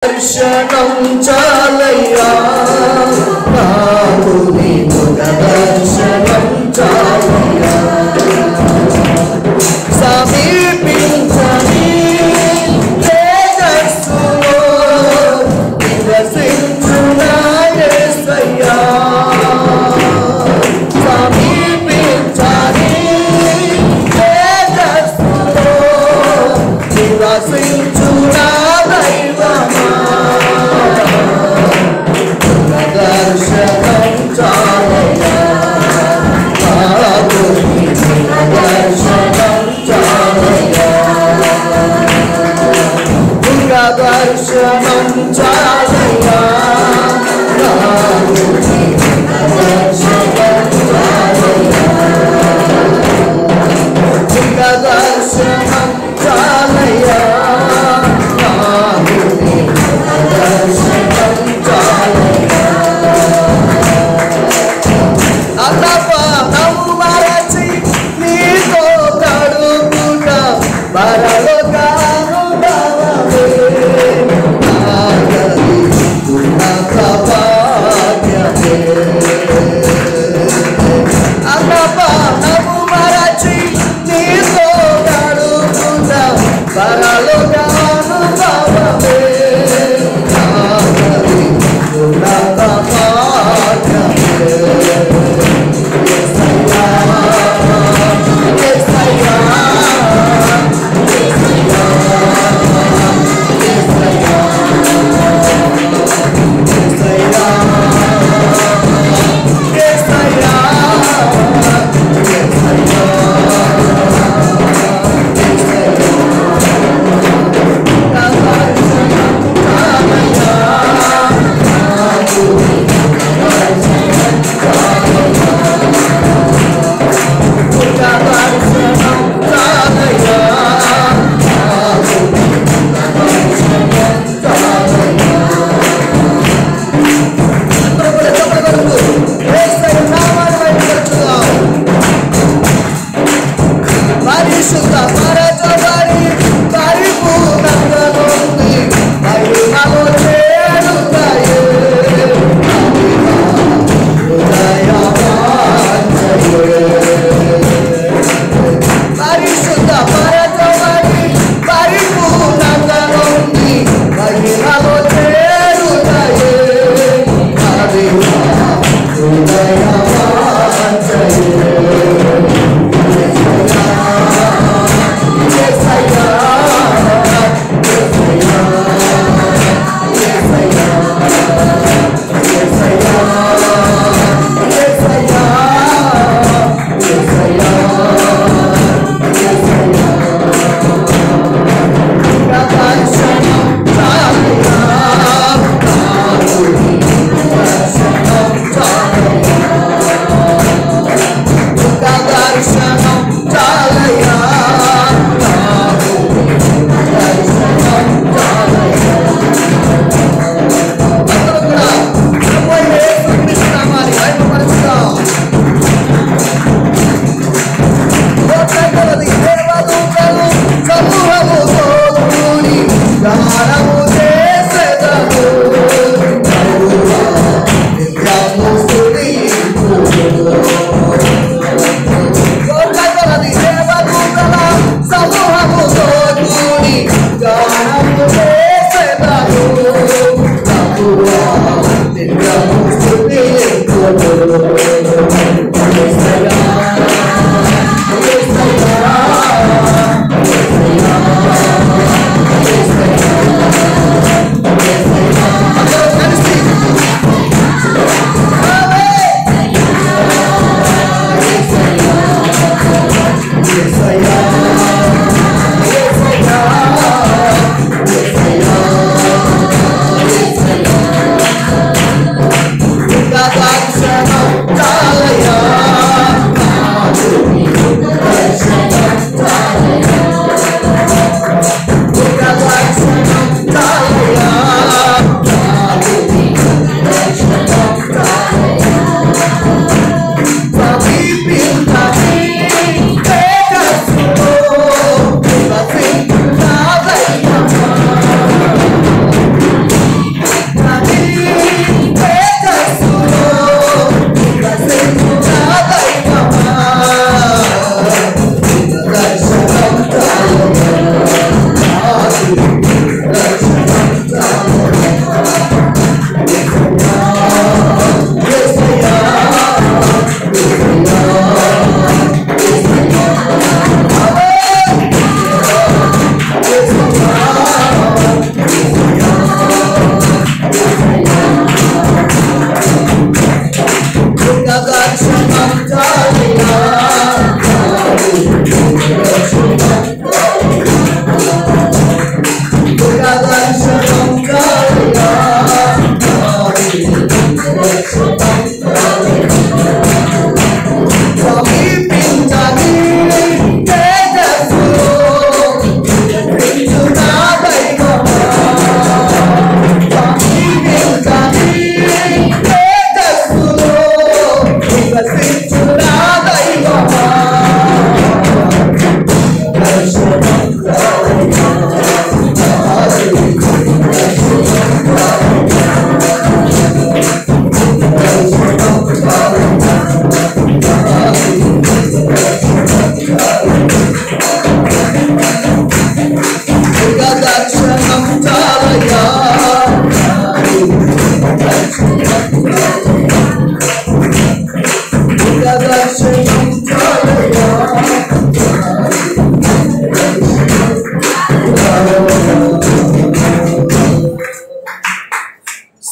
దర్శనం చాలయ్యా నాకు నీ ముఖ దర్శనం చాలయ్యా సమీపించని తేజస్సులో నివసించునా యేసయ్యా సమీపించని తేజస్సులో నివసించునా దర్శనం చాలయ్యా నాకు నీ దర్శనం చాలయ్యా దర్శనం చాలయ్యా నాకు నీ దర్శనం చాలయ్యా దర్శనం చాలయ్యా నాకు నీ దర్శనం చాలయ్యా అల్లపానము మరచి నీతో కడుగుట పరలోకానుభవమే ఆగది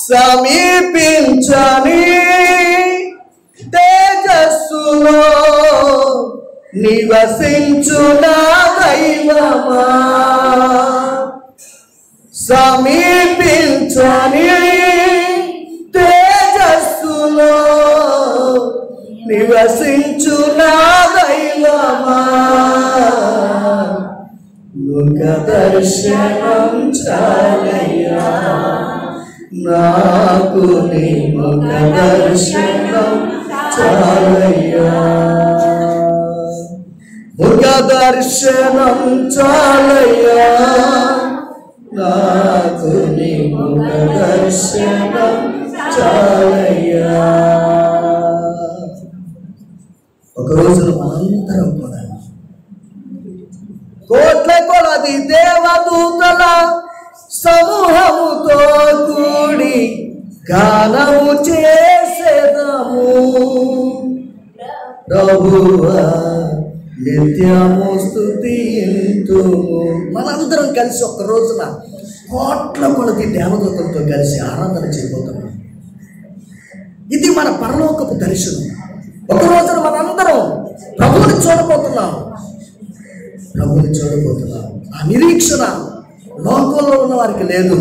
సమీపించని తేజస్సులో నివసించున దైవమా, సమీపించని తేజస్సులో నివసించున దైవమా, ముఖ దర్శనం చాలయ్యా, నాకు నీ ముఖ దర్శనం చాలయ్యా, ముఖ దర్శనం చాలయ్యా, నాకు నీ ముఖ దర్శనం చాలయ్యా. ఒక రోజున మనందరం కూడా కోట్ల కొలది దేవదూతల సమూహముతో కూడి గానము చేసేదము, ప్రభువా నిత్యము స్తుతింతుము. మనందరం కలిసి ఒక రోజున కోట్ల కొలది దేవదూతలతో కలిసి ఆరాధన చేయబోతున్నాం. ఇది మన పరలోకపు దర్శనం. ఒక రోజున మనందరం ప్రభువుని చూడబోతున్నాం. ఆ నిరీక్షణ లోకంలో ఉన్న వారికి లేదు.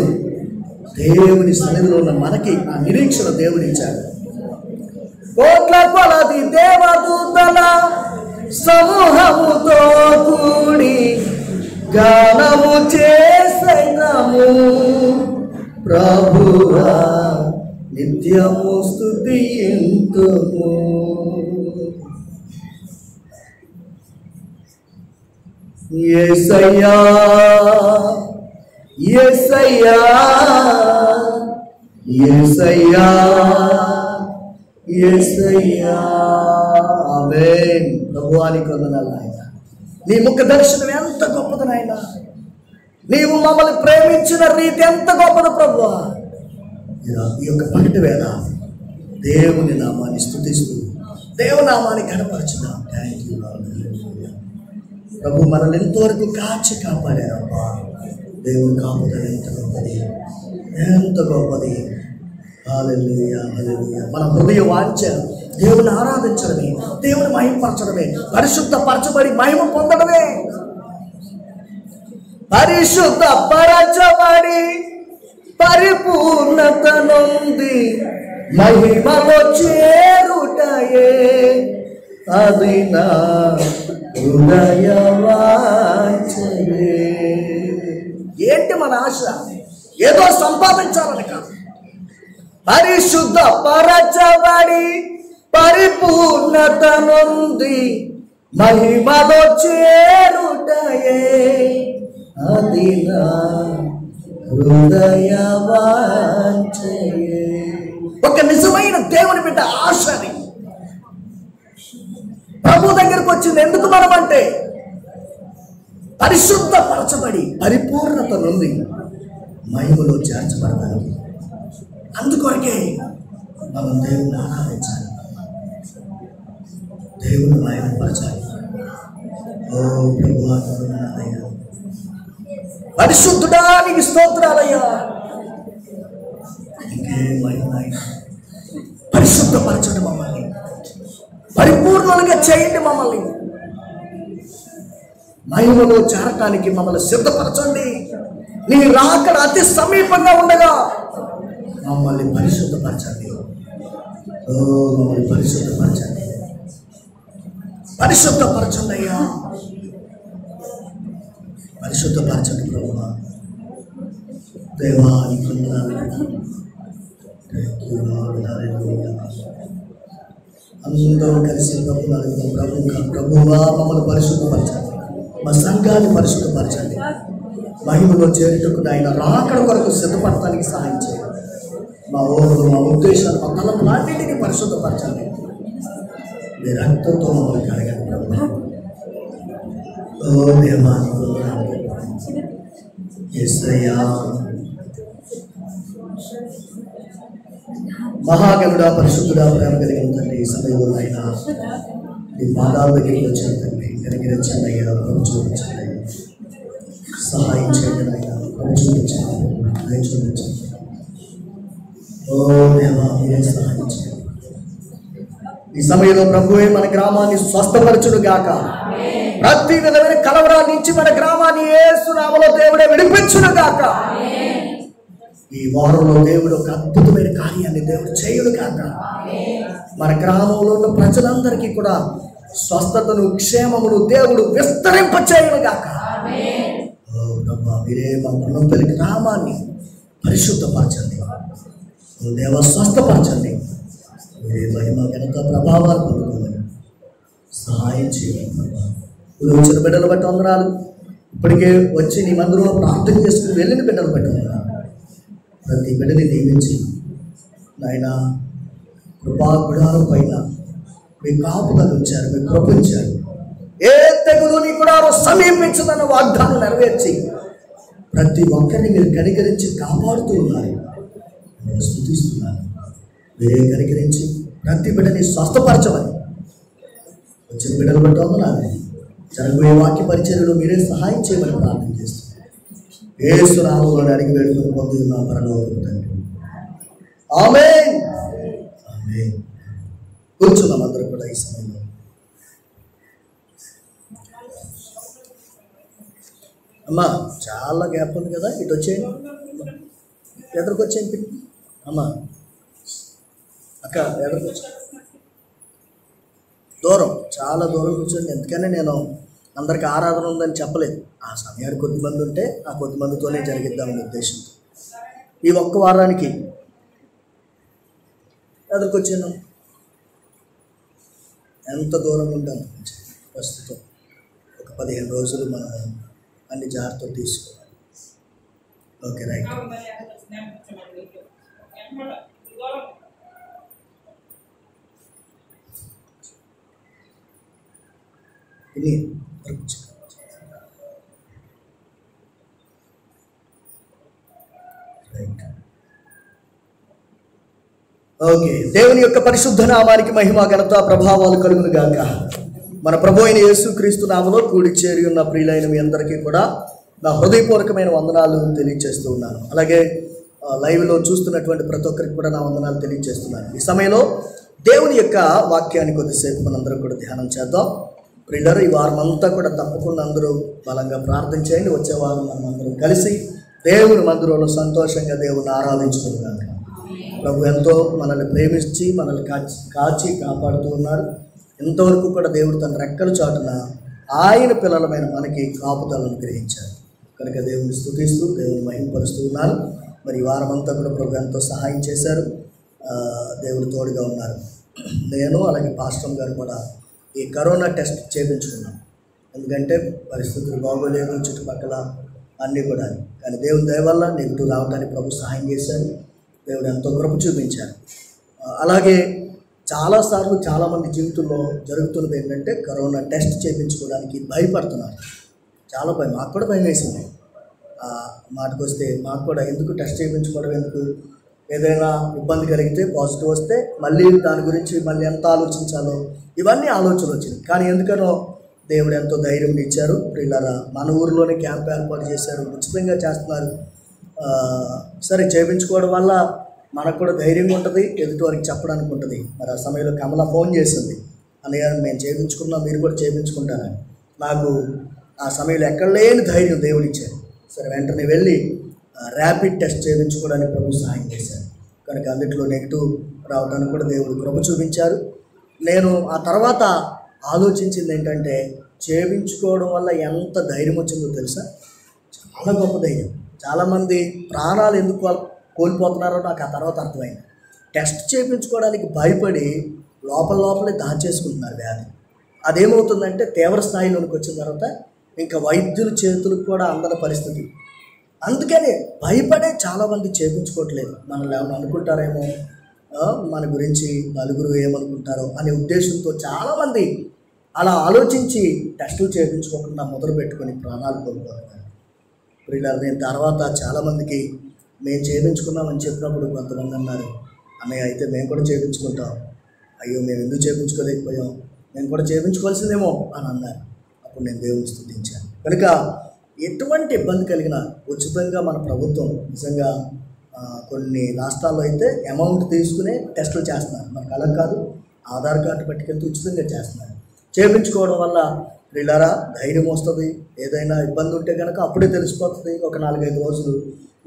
దేవుని సన్నిధిలో ఉన్న మనకి ఆ నిరీక్షణ దేవుడు ఇచ్చాడు. కోట్ల కొలది దేవదూతల సమూహముతో కూడి గానము చేసేదము, ప్రభువా నిత్యము స్తుతింతుము. యేసయ్యా యేసయ్యా యేసయ్యా యేసయ్యా. ఆమేన్. ప్రభువానికి వందనాలు నాయనా. నీ ముఖ దర్శనం ఎంత గొప్పది నాయనా. నీవు మమ్మల్ని ప్రేమించిన రీతి ఎంత గొప్పది ప్రభువా. ఈ యొక్క పగటి వేళ దేవుని నామాన్ని స్తుతిస్తూ దేవుని నామాన్ని ఘనపరచుదాం. థ్యాంక్ యూ ప్రభు. మనల్ని ఎంతవరకు కాచి కాపాడారబ్బా. దేవుని కాపుదల ఎంత గొప్పది, ఎంత గొప్పది. హల్లెలూయా హల్లెలూయా. మన హృదయ వాంఛ దేవుని ఆరాధించడమే, దేవుని మహిమపరచడమే, పరిశుద్ధపరచబడి మహిమ పొందడమే. పరిశుద్ధపరచబడి పరిపూర్ణత నొంది మహిమలో చేరుటయే అది నా హృదయ వాంఛయే. ఏంటి మన ఆశ? ఏదో సంపాదించాలని కాదు. పరిశుద్ధపరచబడి పరిపూర్ణత నొంది మహిమలో చేరుటయే అది నా హృదయ వాంఛయే. ఒక నిజమైన దేవుని బిడ్డ ఆశని ప్రభు దగ్గరకు వచ్చింది ఎందుకు మనం అంటే పరిశుద్ధపరచబడి పరిపూర్ణత నుండి మహిమలో చేర్చబడడానికి. అందుకొరకే మనం దేవుని ఆరాధించాలి, దేవుని మహిమపరచాలి. ఓ ప్రభువా కరుణాలయ్యా, పరిశుద్ధుడా నీకు స్తోత్రాలయ్యా. ఇంకే మహిమ పరిశుద్ధపరచండి మమ్మల్ని, పరిపూర్ణంగా చేయండి మమ్మల్ని, మహిమలో చేరటానికి మమ్మల్ని సిద్ధపరచండి. నీ రాకడ అతి సమీపంగా ఉండగా మమ్మల్ని పరిశుద్ధపరచండి. ఓ మమ్మల్ని పరిశుద్ధపరచండి, పరిశుద్ధపరచండి అయ్యా, పరిశుద్ధపరచండి ప్రభువా. దేవానికి అందరూ కలిసి ప్రభువా మమ్మల్ని పరిశుద్ధపరచండి, మా సంఘాన్ని పరిశుద్ధపరచండి, మహిమలో చేరుటకు ఆయన రాకడ కొరకు సిద్ధపడటానికి సహాయం చేయండి. మా ఊరు మా ఉద్దేశాలు మా తలపులన్నింటినీ పరిశుద్ధపరచండి. మీ రక్తంతో మమ్మల్ని కడగండి ప్రభువా. ఓ దేవానికి యేసయ్యా. మహాగణుడా పరిశుద్ధుడా ప్రేమ కలిగిన తండ్రి, ఈ సమయంలో అయినా నీ పాదాల దగ్గరికి వచ్చిన తండ్రి కనికరించండి అయ్యా, ప్రభు చూపించండి అయ్యా, సహాయం చేయండి అయ్యా, ప్రభు చూపించండి, దయ చూపించండి. ఓ దేవా, మీరే సహాయం చేయండి. ఈ సమయంలో ప్రభువే మన గ్రామాన్ని స్వస్థపరచును గాక. ప్రతి విధమైన కలవరాల నుంచి మన గ్రామాన్ని యేసు నామములో దేవుడే విడిపించును గాక. ఈ వారంలో దేవుడు ఒక అద్భుతమైన కార్యాన్ని దేవుడు చేయును గాక. మన గ్రామంలో ఉన్న ప్రజలందరికీ కూడా స్వస్థతను, క్షేమమును దేవుడు విస్తరింప చేయును గాక. ఓ ప్రభా, మీరే మా గుణపల్లి గ్రామాన్ని పరిశుద్ధపరచండి. ఓ దేవ, స్వస్థపరచండి. మీరే మహిమ, ఘనత, ప్రభావాలు పొందుకోమని సహాయం చేయండి ప్రభా. ఇప్పుడు వచ్చిన బిడ్డలు బట్టి వందనాలు. ఇప్పటికే వచ్చి నీ మందిరంలో ప్రార్థన చేసుకుని వెళ్ళిన బిడ్డలు బట్టి వందనాలు. ప్రతి బిడ్డని దీవించి నాయన కృపా గుడారం పైన మీ కాపుదలు ఉంచారు, మీ కృప ఉంచారు. ఏ తెగులు నీ గుడారం సమీపించదన్న వాగ్దానం నెరవేర్చి ప్రతి ఒక్కరిని మీరు కనికరించి కాపాడుతూ ఉన్నారు. స్తుతిస్తున్నారు. మీరే కనికరించి ప్రతి బిడ్డని స్వస్థపరచమని వచ్చిన బిడ్డలు బట్టి వందనాలు. జరగబోయే వాక్య పరిచర్యలో మీరే సహాయం చేయమని ప్రార్థన చేస్తున్నారు. యేసు నామములో అడిగి వేడుకొని పొందుతున్నాం పరలోకపు తండ్రి. ఆమేన్. ఆమేన్. కూర్చున్నాం అందరూ కూడా ఈ సమయంలో. అమ్మా, చాలా గ్యాప్ ఉంది కదా, ఇటు వచ్చేయండి, ఎదురుకు వచ్చేయండి. అమ్మా, అక్క ఎదురుకు వచ్చి, దూరం, చాలా దూరం కూర్చోండి. ఎందుకని నేను అందరికి ఆరాధన ఉందని చెప్పలేదు. ఆ సమయానికి కొద్దిమంది ఉంటే ఆ కొద్దిమందితోనే జరిగిద్దామనే ఉద్దేశంతో ఈ ఒక్క వారానికి ఎదురుకొచ్చాను. ఎంత దూరం ఉంటాను ప్రస్తుతం ఒక 15 రోజులు మనం అన్ని జాగ్రత్తలు తీసుకోవాలి. Okay, right. ఇది ఓకే. దేవుని యొక్క పరిశుద్ధ నామానికి మహిమ, ఘనత, ప్రభావాలు కలుగును గాక. మన ప్రభు అయిన యేసుక్రీస్తు నామములో కూడి చేరి ఉన్న ప్రియులైన మీ అందరికీ కూడా నా హృదయపూర్వకమైన వందనాలు తెలియజేస్తూ ఉన్నాను. అలాగే లైవ్లో చూస్తున్నటువంటి ప్రతి ఒక్కరికి కూడా నా వందనాలు తెలియజేస్తున్నాను. ఈ సమయంలో దేవుని యొక్క వాక్యాన్ని కొద్దిసేపు మనందరం కూడా ధ్యానం చేద్దాం. ప్రియులారా, ఈ వారం అంతా కూడా తప్పకుండా అందరూ బలంగా ప్రార్థన చేయండి. వచ్చే వారం మనం అందరం కలిసి దేవుని మందిరంలో సంతోషంగా దేవుని ఆరాధించుకుంటున్నాం. ప్రభు ఎంతో మనల్ని ప్రేమించి మనల్ని కాచి కాపాడుతూ ఉన్నారు. ఇంతవరకు కూడా దేవుడు తన రెక్కల చాటున ఆయన పిల్లలమైన మనకి కాపుదలను గ్రహించారు. కనుక దేవుని స్తుతిస్తూ దేవుని మహిమపరుస్తూ ఉన్నారు. మరి ఈ వారం అంతా కూడా ప్రభు ఎంతో సహాయం చేశారు. దేవుడు తోడుగా ఉన్నారు. నేను అలాగే పాస్టర్ గారు కూడా ఈ కరోనా టెస్ట్ చేయించుకున్నాం. ఎందుకంటే పరిస్థితులు బాగోలేదు చుట్టుపక్కల అన్నీ కూడా. కానీ దేవుని దయ వల్ల నెగిటివ్ రావడానికి ప్రభు సహాయం చేశారు. దేవుడు ఎంతో కృప చూపించారు. అలాగే చాలాసార్లు చాలామంది జీవితంలో జరుగుతున్నది ఏంటంటే కరోనా టెస్ట్ చేయించుకోవడానికి భయపడుతున్నారు. చాలా భయం, మాకు కూడా భయం వేసింది. మాటకు వస్తే మాకు కూడా ఎందుకు టెస్ట్ చేయించుకోవడం, ఎందుకు ఏదైనా ఇబ్బంది కలిగితే పాజిటివ్ వస్తే మళ్ళీ దాని గురించి మళ్ళీ ఎంత ఆలోచించాలో ఇవన్నీ ఆలోచనలు వచ్చినాయి. కానీ ఎందుకనో దేవుడు ఎంతో ధైర్యం ఇచ్చారు. ప్రియులారా, మన ఊరిలోనే క్యాంప్ ఏర్పాటు చేశారు, ఉచితంగా చేస్తున్నారు. సరే, చేయించుకోవడం వల్ల మనకు కూడా ధైర్యంగా ఉంటుంది, ఎదుటి వారికి చెప్పడానికి ఉంటుంది. మరి ఆ సమయంలో కమల ఫోన్ చేసింది, అన్నయ్య మేము చేయించుకున్నాం, మీరు కూడా చేయించుకుంటారని. నాకు ఆ సమయంలో ఎక్కడ లేని ధైర్యం దేవుడు ఇచ్చారు. సరే, వెంటనే వెళ్ళి ర్యాపిడ్ టెస్ట్ చేయించుకోవడానికి ప్రభు సహాయం చేశారు. కనుక అందులో నెగిటివ్ రావడానికి కూడా దేవుడు కృప చూపించారు. నేను ఆ తర్వాత ఆలోచించింది ఏంటంటే, చేయించుకోవడం వల్ల ఎంత ధైర్యం వచ్చిందో తెలుసా? చాలా గొప్ప ధైర్యం. చాలామంది ప్రాణాలు ఎందుకు కోల్పోతున్నారో నాకు ఆ తర్వాత అర్థమైంది. టెస్ట్ చేయించుకోవడానికి భయపడి లోపలే దాచేసుకుంటున్నారు వ్యాధి. అదేమవుతుందంటే తీవ్ర స్థాయిలోనికి వచ్చిన తర్వాత ఇంకా వైద్యుల చేతులకు కూడా అందరి పరిస్థితి. అందుకనే భయపడే చాలామంది చేయించుకోవట్లేదు. మనల్ని ఏమైనా అనుకుంటారేమో, మన గురించి నలుగురు ఏమనుకుంటారో అనే ఉద్దేశంతో చాలామంది అలా ఆలోచించి టెస్టులు చేయించుకోకుండా మొదలు పెట్టుకొని ప్రాణాలు కోల్పోతున్నారు. ప్రియులారా, నేను తర్వాత చాలామందికి మేము చేయించుకున్నామని చెప్పినప్పుడు కొంతమంది అన్నారు, అన్నయ్య అయితే మేము కూడా చేయించుకుంటాం. అయ్యో, మేము ఎందుకు చేయించుకోలేకపోయాం, మేము కూడా చేయించుకోవాల్సిందేమో అని అన్నారు. అప్పుడు నేను దేవుని స్తుతించాను. కనుక ఎటువంటి ఇబ్బంది కలిగినా ఉచితంగా మన ప్రభుత్వం నిజంగా కొన్ని రాష్ట్రాల్లో అయితే అమౌంట్ తీసుకునే టెస్టులు చేస్తున్నారు. మనకు అలా కాదు, ఆధార్ కార్డు పట్టుకెళ్తే ఉచితంగా చేస్తున్నారు. చేయించుకోవడం వల్ల వీళ్ళారా ధైర్యం వస్తుంది. ఏదైనా ఇబ్బంది ఉంటే కనుక అప్పుడే తెలిసిపోతుంది. ఒక 4-5 రోజులు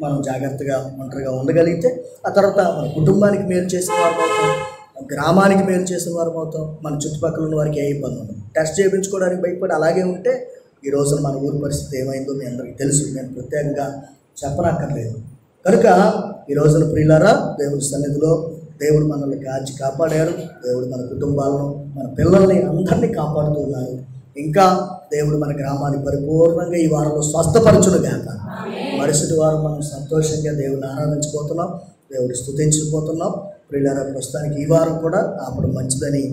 మనం జాగ్రత్తగా ఒంటరిగా ఉండగలిగితే ఆ తర్వాత మన కుటుంబానికి మేలు చేసిన వారు అవుతాం, గ్రామానికి మేలు చేసిన వారు అవుతాం, మన చుట్టుపక్కల ఉన్న వారికి ఏ ఇబ్బంది ఉండదు. టెస్ట్ చేయించుకోవడానికి భయపడి అలాగే ఉంటే ఈ రోజున మన ఊరి పరిస్థితి ఏమైందో మీ అందరికీ తెలుసు, నేను ప్రత్యేకంగా చెప్పనక్కర్లేదు. కనుక ఈ రోజున ప్రియులారా, దేవుడి సన్నిధిలో దేవుడు మనల్ని కాచి కాపాడారు. దేవుడు మన కుటుంబాలను, మన పిల్లల్ని అందరినీ కాపాడుతూ ఉన్నారు. ఇంకా దేవుడు మన గ్రామాన్ని పరిపూర్ణంగా ఈ వారంలో స్వస్థపరచును గాక. మరుసటి వారం మనం సంతోషంగా దేవుడిని ఆరాధించబోతున్నాం, దేవుడు స్తుతించబోతున్నాం. ప్రియులారా, ప్రస్తుతానికి ఈ వారం కూడా ఆపడం మంచిదని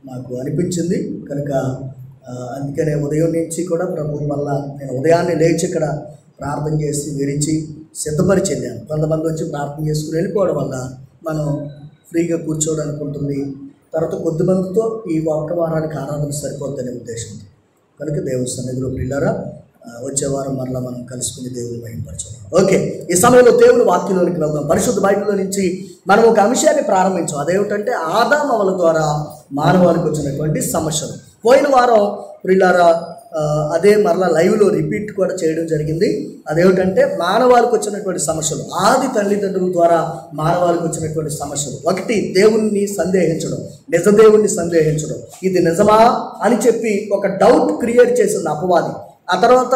నాకు అనిపించింది. కనుక అందుకనే ఉదయం నుంచి కూడా ప్రభు వల్ల నేను ఉదయాన్నే లేచి ఇక్కడ ప్రార్థన చేసి విరిచి సిద్ధపరిచి వెళ్ళాను. కొంతమంది వచ్చి ప్రార్థన చేసుకుని వెళ్ళిపోవడం వల్ల మనం ఫ్రీగా కూర్చోవడానికి ఉంటుంది. తర్వాత కొద్దిమందితో ఈ ఒక్క వారానికి ఆరాధన సరిపోద్దనే ఉద్దేశంతో కనుక దేవుని సన్నిధిలో ప్రియులారా వచ్చే వారం మరలా మనం కలుసుకుని దేవుని మహిమపరచాలి. ఓకే, ఈ సమయంలో దేవుని వాక్యంలోనికి వెళ్దాం. పరిశుద్ధ బైబిల్లో నుంచి మనం ఒక అంశాన్ని ప్రారంభించాం. అదేమిటంటే ఆదాము అవ్వల ద్వారా మానవాళికి వచ్చినటువంటి సమస్యలు. పోయిన వారం ప్రియులారా అదే మరలా లైవ్లో రిపీట్ కూడా చేయడం జరిగింది. అదేమిటంటే మానవాళికి వచ్చినటువంటి సమస్యలు, ఆది తల్లిదండ్రుల ద్వారా మానవాళికి వచ్చినటువంటి సమస్యలు. ఒకటి, దేవుణ్ణి సందేహించడం, నిజ దేవుణ్ణి సందేహించడం. ఇది నిజమా అని చెప్పి ఒక డౌట్ క్రియేట్ చేసింది అపవాది. ఆ తర్వాత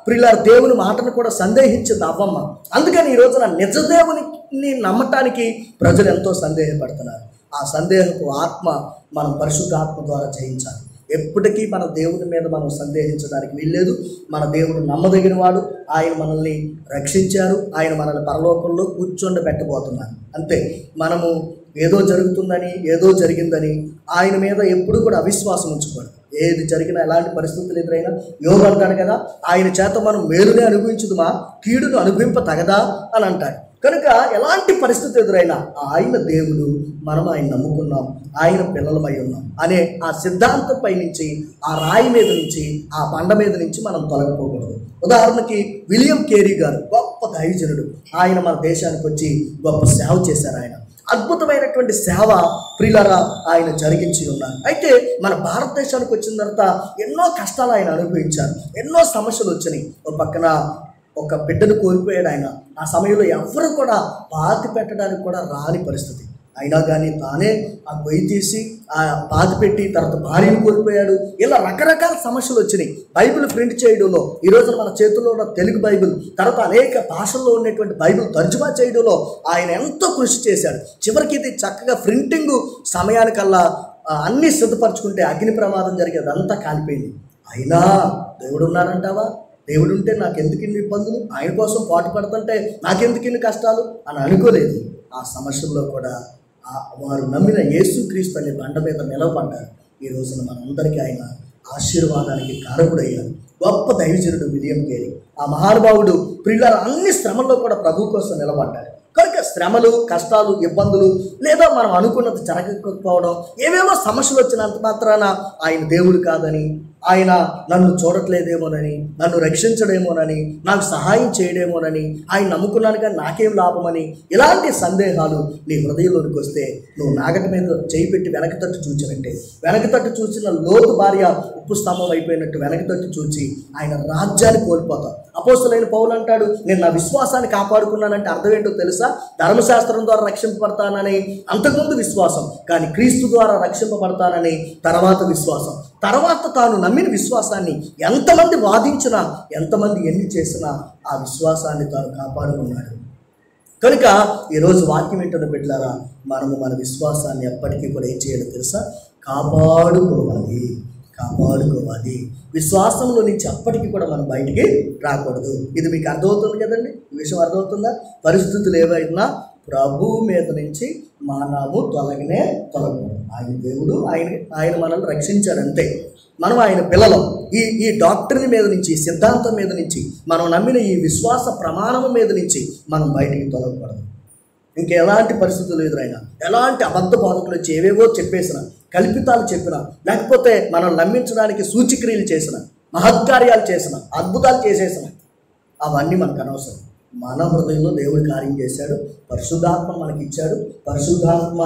ప్రియులారా దేవుని మాటను కూడా సందేహించింది అవ్వమ్మ. అందుకని ఈ రోజున నిజ దేవుని నమ్మటానికి ప్రజలు ఎంతో సందేహపడుతున్నారు. ఆ సందేహపు ఆత్మ మనం పరిశుద్ధ ఆత్మ ద్వారా జయించాలి. ఎప్పటికీ మన దేవుని మీద మనం సందేహించడానికి వీల్లేదు. మన దేవుడు నమ్మదగిన వాడు. ఆయన మనల్ని రక్షించారు. ఆయన మనల్ని పరలోకంలో కూర్చోబెట్టబోతున్నారు. అంతే. మనము ఏదో జరుగుతుందని, ఏదో జరిగిందని ఆయన మీద ఎప్పుడు కూడా అవిశ్వాసం ఉంచుకోండి. ఏది జరిగినా, ఎలాంటి పరిస్థితులు ఎదురైనా యోగు అంటాడు కదా, ఆయన చేత మనం మేలునే అనుభవించుదుమా, కీడును అనుభవింప తగదా అని అంటాడు. కనుక ఎలాంటి పరిస్థితి ఎదురైనా ఆయన దేవుడు, మనం ఆయన నమ్ముకున్నాం, ఆయన పిల్లలమై ఉన్నాం అనే ఆ సిద్ధాంతంపై నుంచి, ఆ రాయి మీద నుంచి, ఆ బండ మీద నుంచి మనం తొలగిపోకూడదు. ఉదాహరణకి విలియం కేరీ గారు గొప్ప దైవజనుడు. ఆయన మన దేశానికి వచ్చి గొప్ప సేవ చేశారు. ఆయన అద్భుతమైనటువంటి సేవ ప్రియులారా ఆయన జరిగించి ఉన్నారు. అయితే మన భారతదేశానికి వచ్చిన తర్వాత ఎన్నో కష్టాలు ఆయన అనుభవించారు. ఎన్నో సమస్యలు వచ్చినాయి. ఒక పక్కన ఒక బిడ్డను కోల్పోయాడు ఆయన. ఆ సమయంలో ఎవరు కూడా పాతి పెట్టడానికి కూడా రాని పరిస్థితి. అయినా కానీ తానే ఆ గొయ్యి తీసి ఆ పాతి పెట్టి తర్వాత భార్యను కోల్పోయాడు. ఇలా రకరకాల సమస్యలు వచ్చినాయి. బైబిల్ ప్రింట్ చేయడంలో, ఈరోజు మన చేతుల్లో ఉన్న తెలుగు బైబిల్, తర్వాత అనేక భాషల్లో ఉన్నటువంటి బైబిల్ తర్జుమా చేయడంలో ఆయన ఎంతో కృషి చేశాడు. చివరికి ఇది చక్కగా ప్రింటింగ్ సమయానికల్లా అన్నీ సిద్ధపరచుకుంటే అగ్ని ప్రమాదం జరిగేదంతా కాలిపోయింది. అయినా దేవుడు ఉన్నారంటావా? దేవుడు ఉంటే నాకెందుకు ఇన్ని ఇబ్బందులు, ఆయన కోసం పాటు పడుతుంటే నాకెందుకు ఇన్ని కష్టాలు అని అనుకోలేదు. ఆ సమస్యల్లో కూడా వారు నమ్మిన యేసుక్రీస్తు అనే బండ మీద నిలవబడ్డారు. ఈ రోజున మనందరికీ ఆయన ఆశీర్వాదానికి కారకుడయ్యారు. గొప్ప దైవజనుడు విలియం కేరీ. ఆ మహానుభావుడు ప్రియులారా అన్ని శ్రమల్లో కూడా ప్రభు కోసం నిలబడ్డాడు. కనుక శ్రమలు, కష్టాలు, ఇబ్బందులు లేదా మనం అనుకున్నది జరగకపోవడం, ఏవేవో సమస్యలు వచ్చినంత మాత్రాన ఆయన దేవుడు కాదని, ఆయన నన్ను చూడట్లేదేమోనని, నన్ను రక్షించడేమోనని, నాకు సహాయం చేయడేమోనని, ఆయన నమ్ముకున్నాను కానీ నాకేం లాభమని, ఇలాంటి సందేహాలు నీ హృదయంలోనికి వస్తే నువ్వు నాగటి మీద చేయి పెట్టి వెనక తట్టు చూచినట్టే. వెనక తట్టు చూసిన లోతు భార్య ఉప్పు స్తంభం అయిపోయినట్టు వెనక తట్టు చూచి ఆయన రాజ్యాన్ని కోల్పోతాం. అపోస్తలుడైన పౌలు అంటాడు, నేను నా విశ్వాసాన్ని కాపాడుకున్నానంటే అర్థం ఏంటో తెలుసా? ధర్మశాస్త్రం ద్వారా రక్షింపబడతానని అంతకుముందు విశ్వాసం, కానీ క్రీస్తు ద్వారా రక్షింపబడతానని తర్వాత విశ్వాసం. తర్వాత తాను నమ్మిన విశ్వాసాన్ని ఎంతమంది వాదించినా, ఎంతమంది ఎన్ని చేసినా ఆ విశ్వాసాన్ని తాను కాపాడుకున్నాడు. కనుక ఈరోజు వాక్యం ఏంటో బిడ్డలారా, మనము మన విశ్వాసాన్ని ఎప్పటికీ కూడా ఏం చేయాలో తెలుసా? కాపాడుకోవాలి. విశ్వాసంలో నుంచి ఎప్పటికీ కూడా మనం బయటికి రాకూడదు. ఇది మీకు అర్థమవుతుంది కదండి? ఈ విషయం అర్థమవుతుందా? పరిస్థితులు ఏవైనా ప్రభు మీద నుంచి మనము తొలగకూడదు. ఆయన దేవుడు, ఆయన మనల్ని రక్షించాడు అంతే. మనం ఆయన పిల్లలం. ఈ డాక్టర్ని మీద నుంచి, సిద్ధాంతం మీద నుంచి, మనం నమ్మిన ఈ విశ్వాస ప్రమాణం మీద నుంచి మనం బయటికి తొలగకూడదు. ఇంకెలాంటి పరిస్థితులు ఎదురైనా, ఎలాంటి అబద్ధ బోధకులు వచ్చి ఏవేవో చెప్పేసిన, కల్పితాలు చెప్పిన, లేకపోతే మనం నమ్మించడానికి సూచిక్రియలు చేసిన, మహత్కార్యాలు చేసిన, అద్భుతాలు చేసేసిన, అవన్నీ మనకు అనవసరం. మన హృదయంలో దేవుడు కార్యం చేశాడు. పరిశుద్ధాత్మ మనకి ఇచ్చాడు. పరిశుద్ధాత్మ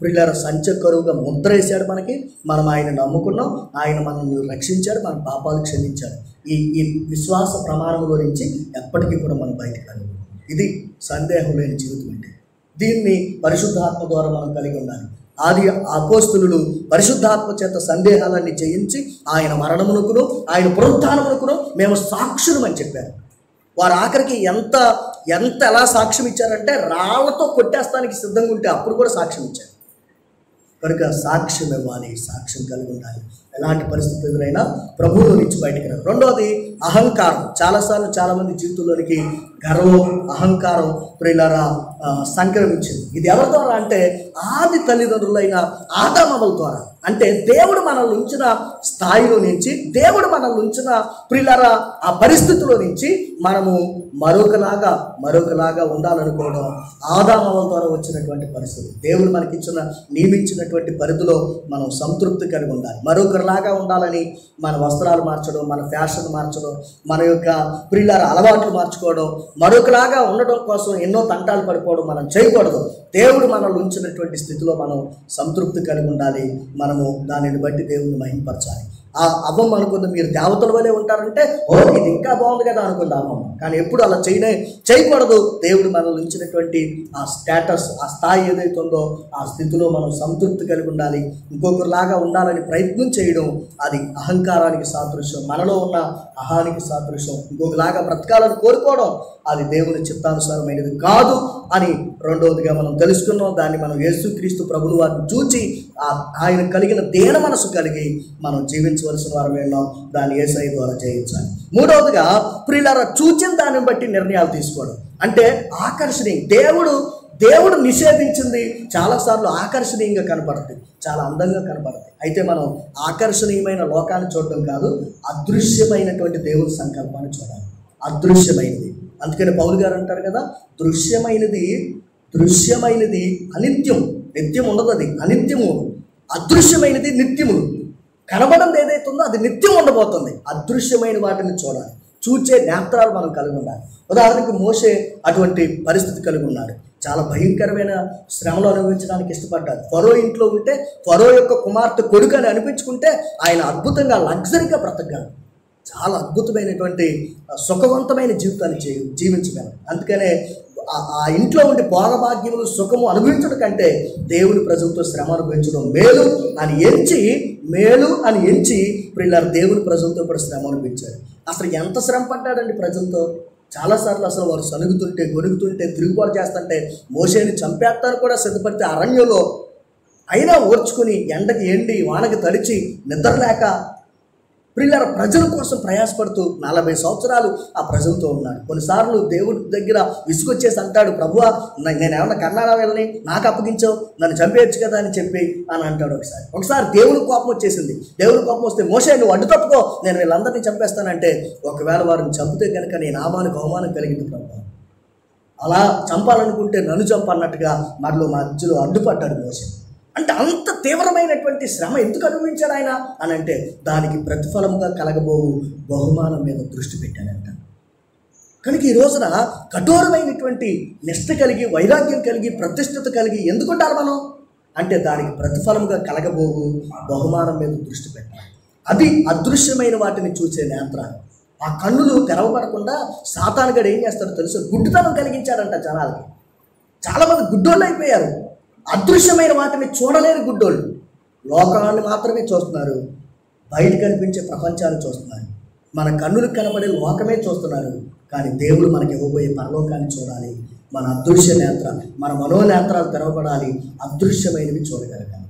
ప్రియులారా సంచకరువుగా ముద్ర వేశాడు మనకి. మనం ఆయన నమ్ముకున్నాం. ఆయన మనల్ని రక్షించాడు. మన పాపాలు క్షమించాడు. ఈ విశ్వాస ప్రమాణంలో నుంచి ఎప్పటికీ కూడా మనం బయటకు రాదు. ఇది సందేహం లేని జీవితం అంటే. దీన్ని పరిశుద్ధాత్మ ద్వారా మనం కలిగి ఉండాలి. ఆది అపోస్తలులు పరిశుద్ధాత్మ చేత సందేహాలన్నీ జయించి ఆయన మరణమునకును ఆయన పునరుత్థానమునకును మేము సాక్షులమని చెప్పారు. వారు ఆఖరికి ఎంత ఎలా సాక్ష్యం ఇచ్చారంటే రాళ్లతో కొట్టేస్తానికి సిద్ధంగా ఉంటే అప్పుడు కూడా సాక్ష్యం ఇచ్చారు. కనుక సాక్ష్యం ఇవ్వాలి, సాక్ష్యం కలిగి ఉండాలి. ఎలాంటి పరిస్థితి ఎదురైనా ప్రభువులో నుంచి బయటికి రాదు. రెండోది అహంకారం. చాలాసార్లు చాలామంది జీవితంలోనికి గర్వం, అహంకారం ప్రియులారా సంక్రమించింది. ఇది ఎవరి ద్వారా అంటే ఆది తల్లిదండ్రులైన ఆదామవ్వల ద్వారా. అంటే దేవుడు మనల్ని ఉంచిన స్థాయిలో నుంచి, దేవుడు మనల్ని ఉంచిన ప్రియులారా ఆ పరిస్థితిలో నుంచి మనము మరొకలాగా ఉండాలనుకోవడం ఆదామవ్వల ద్వారా వచ్చినటువంటి పరిస్థితి. దేవుడు మనకిచ్చిన నియమించినటువంటి పరిధిలో మనం సంతృప్తి కలిగి ఉండాలి. మరొకరిలాగా ఉండాలని మన వస్త్రాలు మార్చడం, మన ఫ్యాషన్ మార్చడం, మన యొక్క ప్రియులార అలవాట్లు మార్చుకోవడం, మరొకలాగా ఉండడం కోసం ఎన్నో తంటాలు పడిపోవడం మనం చేయకూడదు. దేవుడు మనల్ని ఉంచినటువంటి స్థితిలో మనం సంతృప్తి కలిగి ఉండాలి. మనము దానిని బట్టి దేవుని మహిమపరచాలి. ఆ అవ్వం అనుకుంది మీరు దేవతల వలె ఉంటారంటే ఇది ఇంకా బాగుంది కదా అనుకుంది అవ్వం. కానీ ఎప్పుడు అలా చేయకూడదు. దేవుడు మనల్ని ఉంచినటువంటి ఆ స్టేటస్, ఆ స్థాయి ఏదైతే ఉందో ఆ స్థితిలో మనం సంతృప్తి కలిగి ఉండాలి. ఇంకొకరిలాగా ఉండాలని ప్రయత్నం చేయడం అది అహంకారానికి సాదృశ్యం. మనలో ఉన్న అహానికి సాదృశ్యం. ఇంకొకలాగా బ్రతకాలని కోరుకోవడం అది దేవుని చిత్తానుసారమైనది కాదు అని రెండవదిగా మనం తెలుసుకున్నాం. దాన్ని మనం యేసుక్రీస్తు ప్రభువు వారిని చూచి ఆయన కలిగిన దేన మనసు కలిగి మనం జీవించవలసిన వారు ఉన్నాం. దాన్ని యేసయ్య ద్వారా చేయించాలి. మూడవదిగా ప్రియులారా చూచిన దాన్ని బట్టి నిర్ణయాలు తీసుకోవడం. అంటే ఆకర్షణీయం. దేవుడు నిషేధించింది చాలాసార్లు ఆకర్షణీయంగా కనపడుతుంది, చాలా అందంగా కనపడుతుంది. అయితే మనం ఆకర్షణీయమైన లోకాన్ని చూడడం కాదు, అదృశ్యమైనటువంటి దేవుని సంకల్పాన్ని చూడాలి. అదృశ్యమైనది. అందుకని పౌలు గారు అంటారు కదా, దృశ్యమైనది అనిత్యం, నిత్యం ఉండదు, అది అనిత్యము. అదృశ్యమైనది నిత్యము. కనబడంది ఏదైతే ఉందో అది నిత్యం ఉండబోతుంది. అదృశ్యమైన వాటిని చూడాలి. చూచే నేత్రాలు మనం కలిగి ఉండాలి. ఉదాహరణకు మోషే అటువంటి పరిస్థితి కలిగి ఉన్నాడు. చాలా భయంకరమైన శ్రమలు అనుభవించడానికి ఇష్టపడ్డాడు. ఫరో ఇంట్లో ఉంటే ఫరో యొక్క కుమార్తె కొడుకు అని అనిపించుకుంటే ఆయన అద్భుతంగా లగ్జరీగా బ్రతకగలడు. చాలా అద్భుతమైనటువంటి సుఖవంతమైన జీవితాన్ని జీవించగలరు. అందుకనే ఆ ఇంట్లో ఉండి భోగభాగ్యములు సుఖము అనుభవించడం కంటే దేవుని ప్రజలతో శ్రమ అనుభవించడం మేలు అని ఎంచి ప్రియులారా దేవుని ప్రజలతో కూడా శ్రమ అనుభవించారు. అసలు ఎంత శ్రమ పడ్డాడండి ప్రజలతో. చాలాసార్లు అసలు వారు సనుగుతుంటే గొనుగుతుంటే తిరుగుబాటు చేస్తుంటే మోషేని చంపేస్తారు కూడా సిద్ధపడితే అరణ్యంలో అయినా ఓర్చుకుని ఎండకి ఎండి వానకి తడిచి నిద్రలేక ప్రియులారా ప్రజల కోసం ప్రయాసపడుతూ 40 సంవత్సరాలు ఆ ప్రజలతో ఉన్నాడు. కొన్నిసార్లు దేవుడి దగ్గర విసుగొచ్చేసి అంటాడు, ప్రభువా నేనేమన్నా కన్నానా వెళ్ళని నాకు అప్పగించావు, నన్ను చంపేయచ్చు కదా అని చెప్పి అని అంటాడు. ఒకసారి దేవుని కోపం వచ్చేసింది. దేవుని కోపం వస్తే మోషే నువ్వు అడ్డు తప్పుకో, నేను వీళ్ళందరినీ చంపేస్తానంటే ఒకవేళ వారిని చంపితే కనుక నీ నామానికి అవమానం కలిగింది ప్రభు, అలా చంపాలనుకుంటే నన్ను చంపన్నట్టుగా మధ్యలో అడ్డుపడ్డాడు మోషే. అంటే అంత తీవ్రమైనటువంటి శ్రమ ఎందుకు అనుభవించాడు ఆయన అని అంటే దానికి ప్రతిఫలంగా కలగబోవు బహుమానం మీద దృష్టి పెట్టాడంట. కనుక ఈ రోజున కఠోరమైనటువంటి నిష్ఠ కలిగి, వైరాగ్యం కలిగి, ప్రతిష్ఠత కలిగి ఎందుకు ఉండాలి మనం అంటే దానికి ప్రతిఫలంగా కలగబోవు బహుమానం మీద దృష్టి పెట్టాలి. అది అదృశ్యమైన వాటిని చూసే నేత్రాలు. ఆ కన్నులు తెరవబడకుండా సాతానుగాడు ఏం చేస్తాడో తెలుసు, గుడ్డితనం కలిగించాడంట జనాలకి. చాలామంది గుడ్డోళ్ళు అయిపోయారు. అదృశ్యమైన వాటిని చూడలేని గుడ్డోళ్ళు. లోకాన్ని మాత్రమే చూస్తున్నారు, బయట కనిపించే ప్రపంచాన్ని చూస్తున్నారు. మన కన్నులకు కనబడే లోకమే చూస్తున్నారు. కానీ దేవుడు మనకి ఇవ్వబోయే పరలోకాన్ని చూడాలి. మన అదృశ్య నేత్రాలు, మన మనోనేత్రాలు తెరవబడాలి. అదృశ్యమైనవి చూడగలగాలి.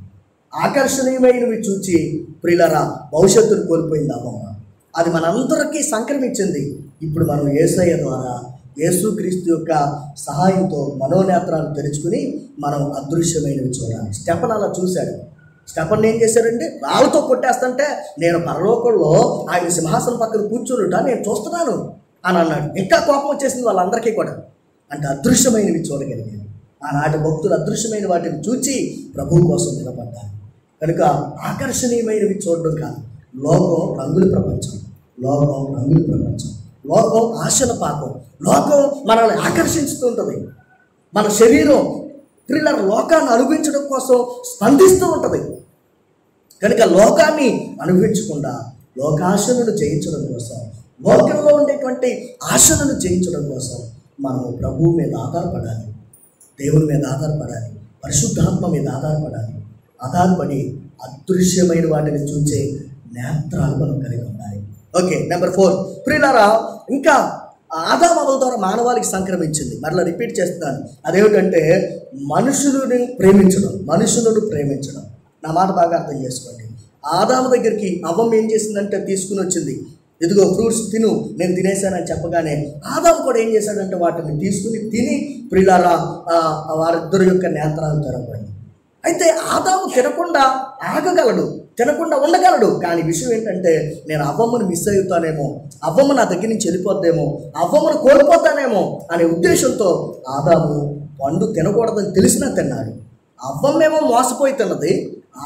ఆకర్షణీయమైనవి చూచి ప్రియులారా భవిష్యత్తును కోల్పోయింది అవ్వమ్మ. అది మనందరికీ సంక్రమించింది. ఇప్పుడు మనం యేసయ్య ద్వారా యేసుక్రీస్తు యొక్క సహాయంతో మనోనేత్రాలు తెరుచుకుని మనం అదృశ్యమైనవి చూడాలి. స్టెఫన్ అలా చూశాడు. స్టెఫన్ ఏం చేశాడంటే రాళ్ళతో కొట్టేస్తుంటే నేను పరలోకంలో ఆయన సింహాసనం పక్కన కూర్చుంటా నేను చూస్తున్నాను అని అన్నాడు. ఇంకా కోపం వచ్చేసింది వాళ్ళందరికీ కూడా. అంటే అదృశ్యమైనవి చూడగలిగారు. ఆనాటి భక్తులు అదృశ్యమైన వాటిని చూచి ప్రభువు కోసం నిలబడ్డారు. కనుక ఆకర్షణీయమైనవి చూడడం కాదు. లోకం రంగుల ప్రపంచం. లోకం ఆశల పాపం. లోకం మనల్ని ఆకర్షిస్తూ ఉంటుంది. మన శరీరం ప్రియులారా లోకాన్ని అనుభవించడం కోసం స్పందిస్తూ ఉంటుంది. కనుక లోకాన్ని అనుభవించకుండా లోకాశలను జయించడం కోసం, లోకంలో ఉండేటువంటి ఆశలను జయించడం కోసం మనము ప్రభువు మీద ఆధారపడాలి, దేవుని మీద ఆధారపడాలి, పరిశుద్ధాత్మ మీద ఆధారపడాలి. ఆధారపడి అదృశ్యమైన వాటిని చూసే నేత్రాలు మనం కలిగి ఉండాలి. ఓకే, నెంబర్ 4 ప్రియులారా, ఇంకా ఆదాము అవ్వల ద్వారా మానవాళికి సంక్రమించింది. మరలా రిపీట్ చేస్తున్నాను, అదేమిటంటే మనుషులను ప్రేమించడం. నా మాట బాగా అర్థం చేసుకోండి. ఆదాము దగ్గరికి అవ్వం ఏం చేసిందంటే తీసుకుని వచ్చింది, ఇదిగో ఫ్రూట్స్ తిను, నేను తినేసానని చెప్పగానే ఆదాము కూడా ఏం చేశాడంటే వాటిని తీసుకుని తిని ప్రియులారా వారిద్దరి యొక్క నేత్రాలు తెరపడింది. అయితే ఆదాము తినకుండా ఆగగలడు, తినకుండా ఉండగలడు. కానీ విషయం ఏంటంటే నేను అవ్వమ్మను మిస్ అవుతానేమో, అవ్వమ్మ నా దగ్గర నుంచి వెళ్ళిపోద్దేమో, అవ్వమ్మను కోల్పోతానేమో అనే ఉద్దేశంతో ఆదాము పండు తినకూడదని తెలిసినా తిన్నాడు. అవ్వమ్మేమో మోసపోయి తిన్నది,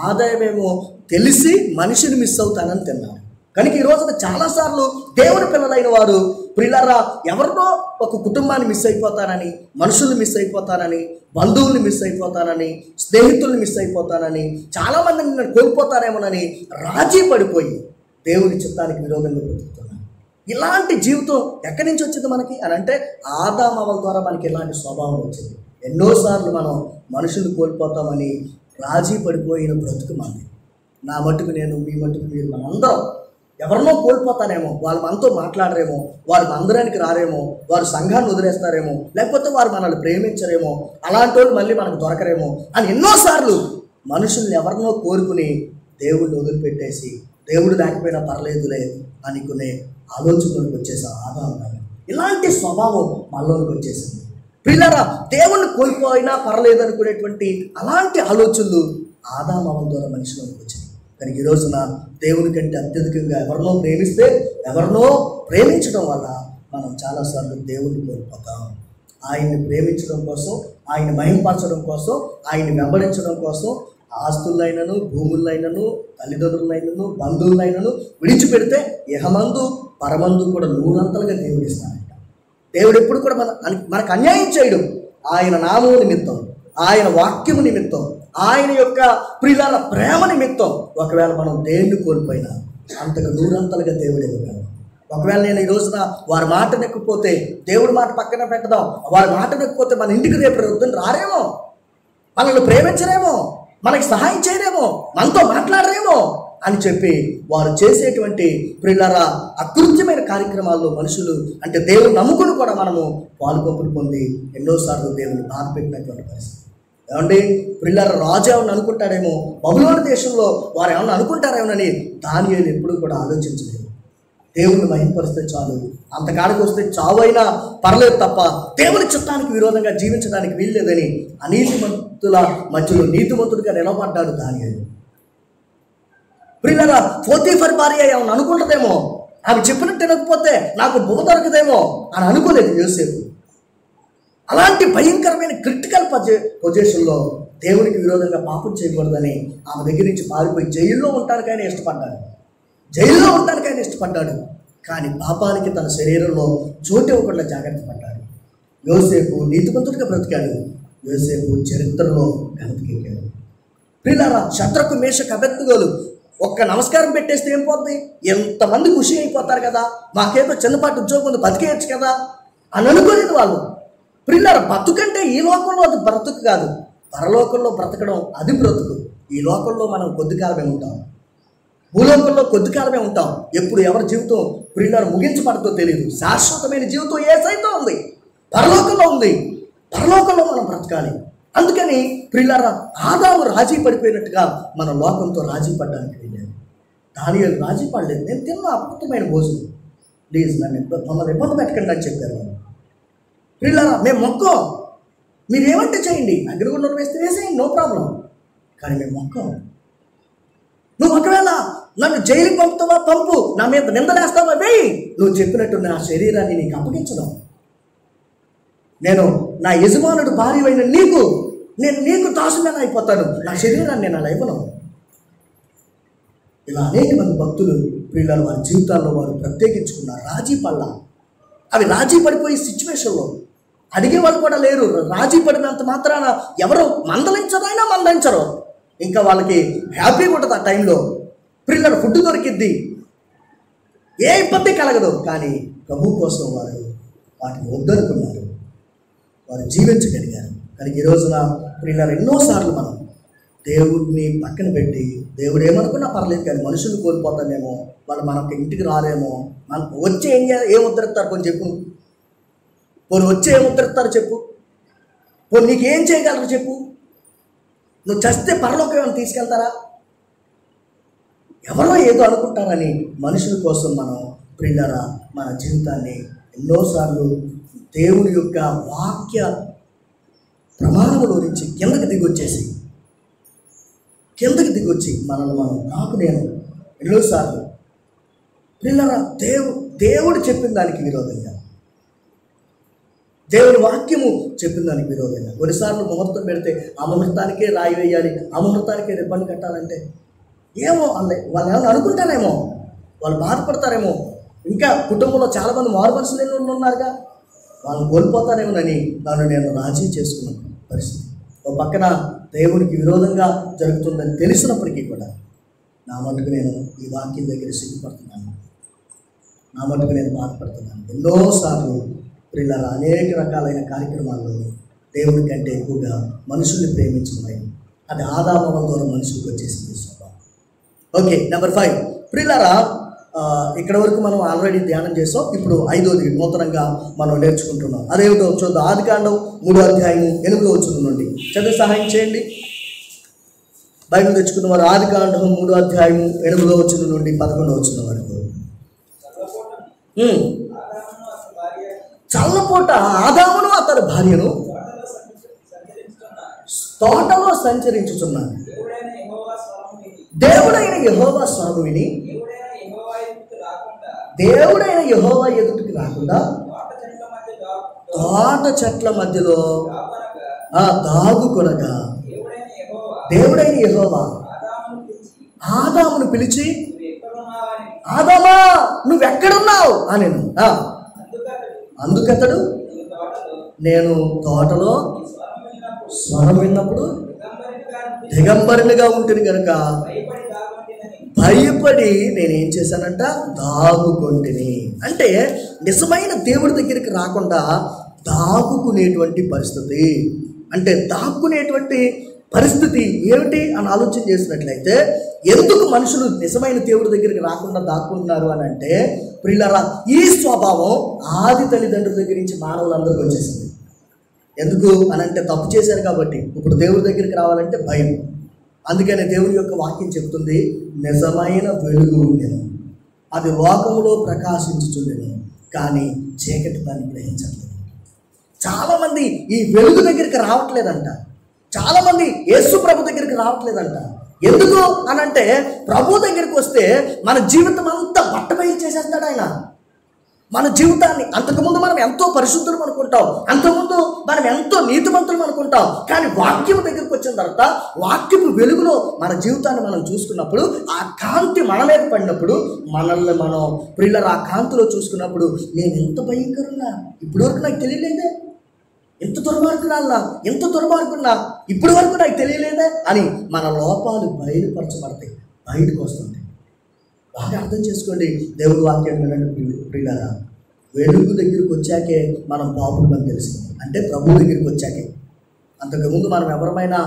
ఆదాయమేమో తెలిసి మనిషిని మిస్ అవుతానని తిన్నాడు. కనుక ఈ రోజున చాలాసార్లు దేవుని పిల్లలైన వారు ప్రియులారా ఎవరినో ఒక కుటుంబాన్ని మిస్ అయిపోతానని, మనుషుల్ని మిస్ అయిపోతానని, బంధువుల్ని మిస్ అయిపోతానని, స్నేహితుల్ని మిస్ అయిపోతానని, చాలామందిని నేను కోల్పోతానేమోనని రాజీ పడిపోయి దేవుని చిత్తానికి విరోధంగా బ్రతుకుతున్నాను. ఇలాంటి జీవితం ఎక్కడి నుంచి వచ్చింది మనకి అని అంటే ఆదాము అవ్వల ద్వారా మనకి ఇలాంటి స్వభావం వచ్చింది. ఎన్నోసార్లు మనం మనుషులు కోల్పోతామని రాజీ పడిపోయిన బ్రతుకు మంది. నా మట్టుకు నేను, మీ మట్టుకు మీరు, మనందరం ఎవరినో కోల్పోతానేమో, వాళ్ళు మనతో మాట్లాడరేమో, వారు మందిరానికి రారేమో, వారు సంఘాన్ని వదిలేస్తారేమో, లేకపోతే వారు మనల్ని ప్రేమించరేమో, అలాంటి వాళ్ళు మళ్ళీ మనకు దొరకరేమో అని ఎన్నోసార్లు మనుషుల్ని ఎవరినో కోరుకుని దేవుడిని వదిలిపెట్టేసి దేవుడు లేకపోయినా పర్లేదులే అనుకునే ఆలోచనలకు వచ్చేసి ఆదాము ఇలాంటి స్వభావం మనలోకి వచ్చేసింది. ప్రియులారా దేవుణ్ణి కోల్పోయినా పర్లేదు అనుకునేటువంటి అలాంటి ఆలోచనలు ఆదాము అవ్వల ద్వారా మనిషిలోకి వచ్చింది. కనుక ఈ రోజున దేవుని కంటే అత్యధికంగా ఎవరినో ప్రేమిస్తే, ఎవరినో ప్రేమించడం వల్ల మనం చాలాసార్లు దేవుణ్ణి కోల్పోతాం. ఆయన్ని ప్రేమించడం కోసం, ఆయన మహింపరచడం కోసం, ఆయన్ని వెంబడించడం కోసం ఆస్తులైనను, భూములైనను, తల్లిదండ్రులైనను, బంధువులైనను విడిచిపెడితే ఇహమందు పరమందు కూడా 100 అంతలుగా దేవుడు ఇస్తాడంట. దేవుడు ఎప్పుడు కూడా మనకు అన్యాయం చేయడం. ఆయన నామము నిమిత్తం, ఆయన వాక్యము నిమిత్తం, ఆయన యొక్క ప్రియుల ప్రేమ నిమిత్తం ఒకవేళ మనం దేవుడిని కోల్పోయినా అంతకు 100 అంతలుగా దేవుడు ఇవ్వగలడు. ఒకవేళ నేను ఈ రోజున వారి మాట నెక్కిపోతే దేవుడి మాట పక్కన పెట్టదాం, వారి మాట నెక్కిపోతే మన ఇంటికి రేపు వద్దని రారేమో, మనల్ని ప్రేమించరేమో, మనకి సహాయం చేయరేమో, మనతో మాట్లాడరేమో అని చెప్పి వారు చేసేటువంటి ప్రియులారా అకృత్యమైన కార్యక్రమాల్లో మనుషులు అంటే దేవుని నమ్ముకుని కూడా మనము పాలుపంపులు పొంది ఎన్నోసార్లు దేవుని బాధ పెట్టినటువంటి పరిస్థితి. ఏమండి ప్రియులారా రాజు ఏమన్నా అనుకుంటాడేమో, బబులోను దేశంలో వారు ఏమన్నా అనుకుంటారేమోనని దానియేలు ఎప్పుడు కూడా ఆలోచించలేదు. దేవుని మహింపరిస్తే చాలు, అంతకాడికి వస్తే చావైనా పర్లేదు తప్ప దేవుని చిత్తానికి విరోధంగా జీవించడానికి వీల్లేదని అనీతిమంతుల మధ్యలో నీతిమంతుడిగా నిలబడ్డాడు దానియేలు. ప్రియులారా పోతీఫర్ భార్య ఏమన్నా అనుకుంటుందేమో, ఆమె చెప్పినట్టు వినకపోతే నాకు బువ్వ దొరకదేమో అని అనుకోలేదు యోసేపు. అలాంటి భయంకరమైన క్రిటికల్ పొజిషన్లో దేవునికి విరోధంగా పాపం చేయకూడదని ఆమె దగ్గర నుంచి పారిపోయి జైల్లో ఉండటానికైనా ఇష్టపడ్డాడు. కానీ పాపానికి తన శరీరంలో చోటు ఇవ్వకుండా జాగ్రత్త పడ్డాడు. యోసేపు నీతిమంతుడిగా బ్రతికాడు. యోసేపు చరిత్రలో ఘనతకెక్కాడు. ప్రియులారా శత్రుకు మేషకు అబెద్నెగోలు ఒక్క నమస్కారం పెట్టేస్తే ఏం పోతుంది, ఎంతమంది ఖుషి అయిపోతారు కదా, మాకేదో చిన్నపాటి ఉద్యోగం ఉంది బతికేయచ్చు కదా అని అనుకోలేదు వాళ్ళు. ప్రియులారా బతుకంటే ఈ లోకంలో అది బ్రతుకు కాదు, పరలోకంలో బ్రతకడం అది బ్రతుకు. ఈ లోకంలో మనం కొద్ది కాలమే ఉంటాం, భూలోకంలో కొద్ది కాలమే ఉంటాం. ఎప్పుడు ఎవరి జీవితం ప్రియులారా ముగించబడుతుందో తెలియదు. శాశ్వతమైన జీవితం యేసయ్యతో ఉంది, పరలోకంలో ఉంది. పరలోకంలో మనం బ్రతకాలి. అందుకని ప్రియులారా ఆదాము రాజీ పడిపోయినట్టుగా మన లోకంతో రాజీ పడడానికి వెళ్ళాను. దానియేలు రాజీ పడలేదు. నేను తిన్న అద్భుతమైన భోజనం, ప్లీజ్ మమ్మల్ని ఇబ్బంది పెట్టకండి అని చెప్పారు. ప్రియులారా మేము మొక్కం, మీరు ఏమంటే చేయండి, అగ్నిగుండం వేస్తే వేసేయండి, నో ప్రాబ్లం, కానీ మేము మొక్కం. నువ్వు ఒకవేళ నన్ను జైలుకి పంపుతావా పంపు, నా మీద నిందలేస్తావా వేయి, నువ్వు చెప్పినట్టు నా శరీరాన్ని నీకు అప్పగించడం. నేను నా యజమానుడు భార్యవైన నీకు దాసుని అయిపోతాను, నా శరీరాన్ని నేను అలా ఇవ్వను. ఇలా అనేక మంది భక్తులు ప్రియులారా వారి జీవితాల్లో వారు ప్రత్యేకించుకున్నారు. రాజీ పళ్ళ అవి రాజీ పడిపోయే సిచ్యువేషన్లో అడిగే వాళ్ళు కూడా లేరు. రాజీ పడినంత మాత్రాన ఎవరు మందలించరైనా మందలించరు. ఇంకా వాళ్ళకి హ్యాపీగా ఉంటుంది ఆ టైంలో. పిల్లలు ఫుడ్ దొరికిద్ది, ఏ ఇబ్బంది కలగదు. కానీ ప్రభు కోసం వారు వాటిని వద్దనుకున్నారు, వారు జీవించగలిగారు. కానీ ఈ రోజున పిల్లలు ఎన్నోసార్లు మనం దేవుడిని పక్కన పెట్టి దేవుడు ఏమనుకున్నా పర్లేదు కానీ మనుషులు కోల్పోతానేమో, వాళ్ళు మనకు ఇంటికి రాలేమో, మనకు వచ్చి ఏం ఉద్ధరిస్తారు కొంచెం చెప్పు. పోనీ వచ్చి ఏం ఉద్ధరిస్తారు చెప్పు. పోనీ నీకేం చేయగలరు చెప్పు. నువ్వు చస్తే పరలోకం ఏమైనా తీసుకెళ్తారా? ఎవరో ఏదో అనుకుంటారని మనుషుల కోసం మనం ప్రియులారా మన జీవితాన్ని ఎన్నోసార్లు దేవుని యొక్క వాక్య ప్రమాణములో నుంచి కిందకి దిగొచ్చి మనల్ని మనం నేను ఎన్నోసార్లు ప్రియులారా దేవుడు చెప్పిన దానికి విరోధంగా, దేవుని వాక్యము చెప్పిన దానికి విరోధంగా కొన్నిసార్లు ముహూర్తం పెడితే ఆ ముహూర్తానికే రాయి వేయాలి, ఆ ముహూర్తానికే రిబ్బన్ కట్టాలంటే ఏమో వాళ్ళు ఏమన్నా అనుకుంటారేమో, వాళ్ళు బాధపడతారేమో. ఇంకా కుటుంబంలో చాలామంది మారు మనసులు ఉన్నారుగా, వాళ్ళు కోల్పోతారేమోనని నన్ను నేను రాజీ చేసుకున్న పరిస్థితి. ఒక పక్కన దేవునికి విరోధంగా జరుగుతుందని తెలిసినప్పటికీ కూడా నా మటుకు నేను ఈ వాక్యం దగ్గర సిగ్గుపడుతున్నాను, నా మటుకు నేను బాధపడుతున్నాను. ఎన్నోసార్లు ప్రియులారా అనేక రకాలైన కార్యక్రమాల్లో దేవుడి కంటే ఎక్కువగా మనుషుల్ని ప్రేమించడం, అది ఆదామవల ద్వారా మనుషులకు వచ్చేసింది స్వభావం. ఓకే, నెంబర్ 5 ప్రియులారా ఇక్కడ వరకు మనం ఆల్రెడీ ధ్యానం చేసాం. ఇప్పుడు 5వది నూతనంగా మనం నేర్చుకుంటున్నాం. అదేమిటో చూద్దాం. ఆదికాండం 3వ అధ్యాయం 8వ వచనం నుండి చదివి సహాయం చేయండి. బైబిల్ తెచ్చుకున్న వారు ఆదికాండం 3వ అధ్యాయం 8వ వచనం నుండి 11వ వచనం వరకు. చల్లపూట ఆదామును అతని భార్యను తోటలో సంచరించుచున్నాను. దేవుడైన యెహోవా స్వరము విని దేవుడైన యెహోవా ఎదుటికి రాకుండా తోట చెట్ల మధ్యలో దాగుకొనగా దేవుడైన యెహోవా ఆదామును పిలిచి, ఆదామా నువ్వెక్కడున్నావు అని. అందుకతడు నేను తోటలో స్వరం విన్నప్పుడు దిగంబరునిగా ఉంటుంది కనుక భయపడి నేనేం చేశానంట, దాగుకొంటిని. అంటే నిజమైన దేవుడి దగ్గరికి రాకుండా దాగుకునేటువంటి పరిస్థితి. అంటే దాక్కునేటువంటి పరిస్థితి ఏమిటి అని ఆలోచన చేసినట్లయితే, ఎందుకు మనుషులు నిజమైన దేవుడి దగ్గరికి రాకుండా దాక్కుంటున్నారు అని అంటే, ప్రియులారా ఈ స్వభావం ఆది తల్లిదండ్రుల దగ్గర నుంచి మానవులందరికీ వచ్చేసింది. ఎందుకు అని అంటే తప్పు చేశారు కాబట్టి. ఇప్పుడు దేవుడి దగ్గరికి రావాలంటే భయం. అందుకని దేవుని యొక్క వాక్యం చెప్తుంది, నిజమైన వెలుగు ఉండేను, అది లోకములో ప్రకాశించుచుండెను, కానీ చీకటి దాన్ని గ్రహించట్లేదు. చాలామంది ఈ వెలుగు దగ్గరికి రావట్లేదంట. చాలామంది యేసు ప్రభు దగ్గరికి రావట్లేదంట. ఎందుకు అనంటే ప్రభు దగ్గరికి వస్తే మన జీవితం అంతా బట్టబయలు చేసేస్తాడు ఆయన. మన జీవితాన్ని అంతకుముందు మనం ఎంతో పరిశుద్ధులు అనుకుంటాం, అంతకుముందు మనం ఎంతో నీతిమంతులు అనుకుంటాం. కానీ వాక్యం దగ్గరికి వచ్చిన తర్వాత వాక్యపు వెలుగులో మన జీవితాన్ని మనం చూసుకున్నప్పుడు, ఆ కాంతి మన మీద పడినప్పుడు, మనల్ని మనం ప్రియులర్ ఆ కాంతిలో చూసుకున్నప్పుడు, నేను ఎంత భయంకరున్నా, ఇప్పటి వరకు నాకు తెలియలేదే, ఎంత దుర్మార్గున్నా ఇప్పటి వరకు నాకు తెలియలేదే అని మన లోపాలు బయలుపరచబడతాయి, బయటకు వస్తుంటాయి. బాగా అర్థం చేసుకోండి. దేవుడి వాక్యం ప్రియులారా, వెలుగు దగ్గరికి వచ్చాకే మనం పాపులమని తెలుస్తుంది. అంటే ప్రభు దగ్గరికి వచ్చాకే. అంతకుముందు మనం ఎవరమైనా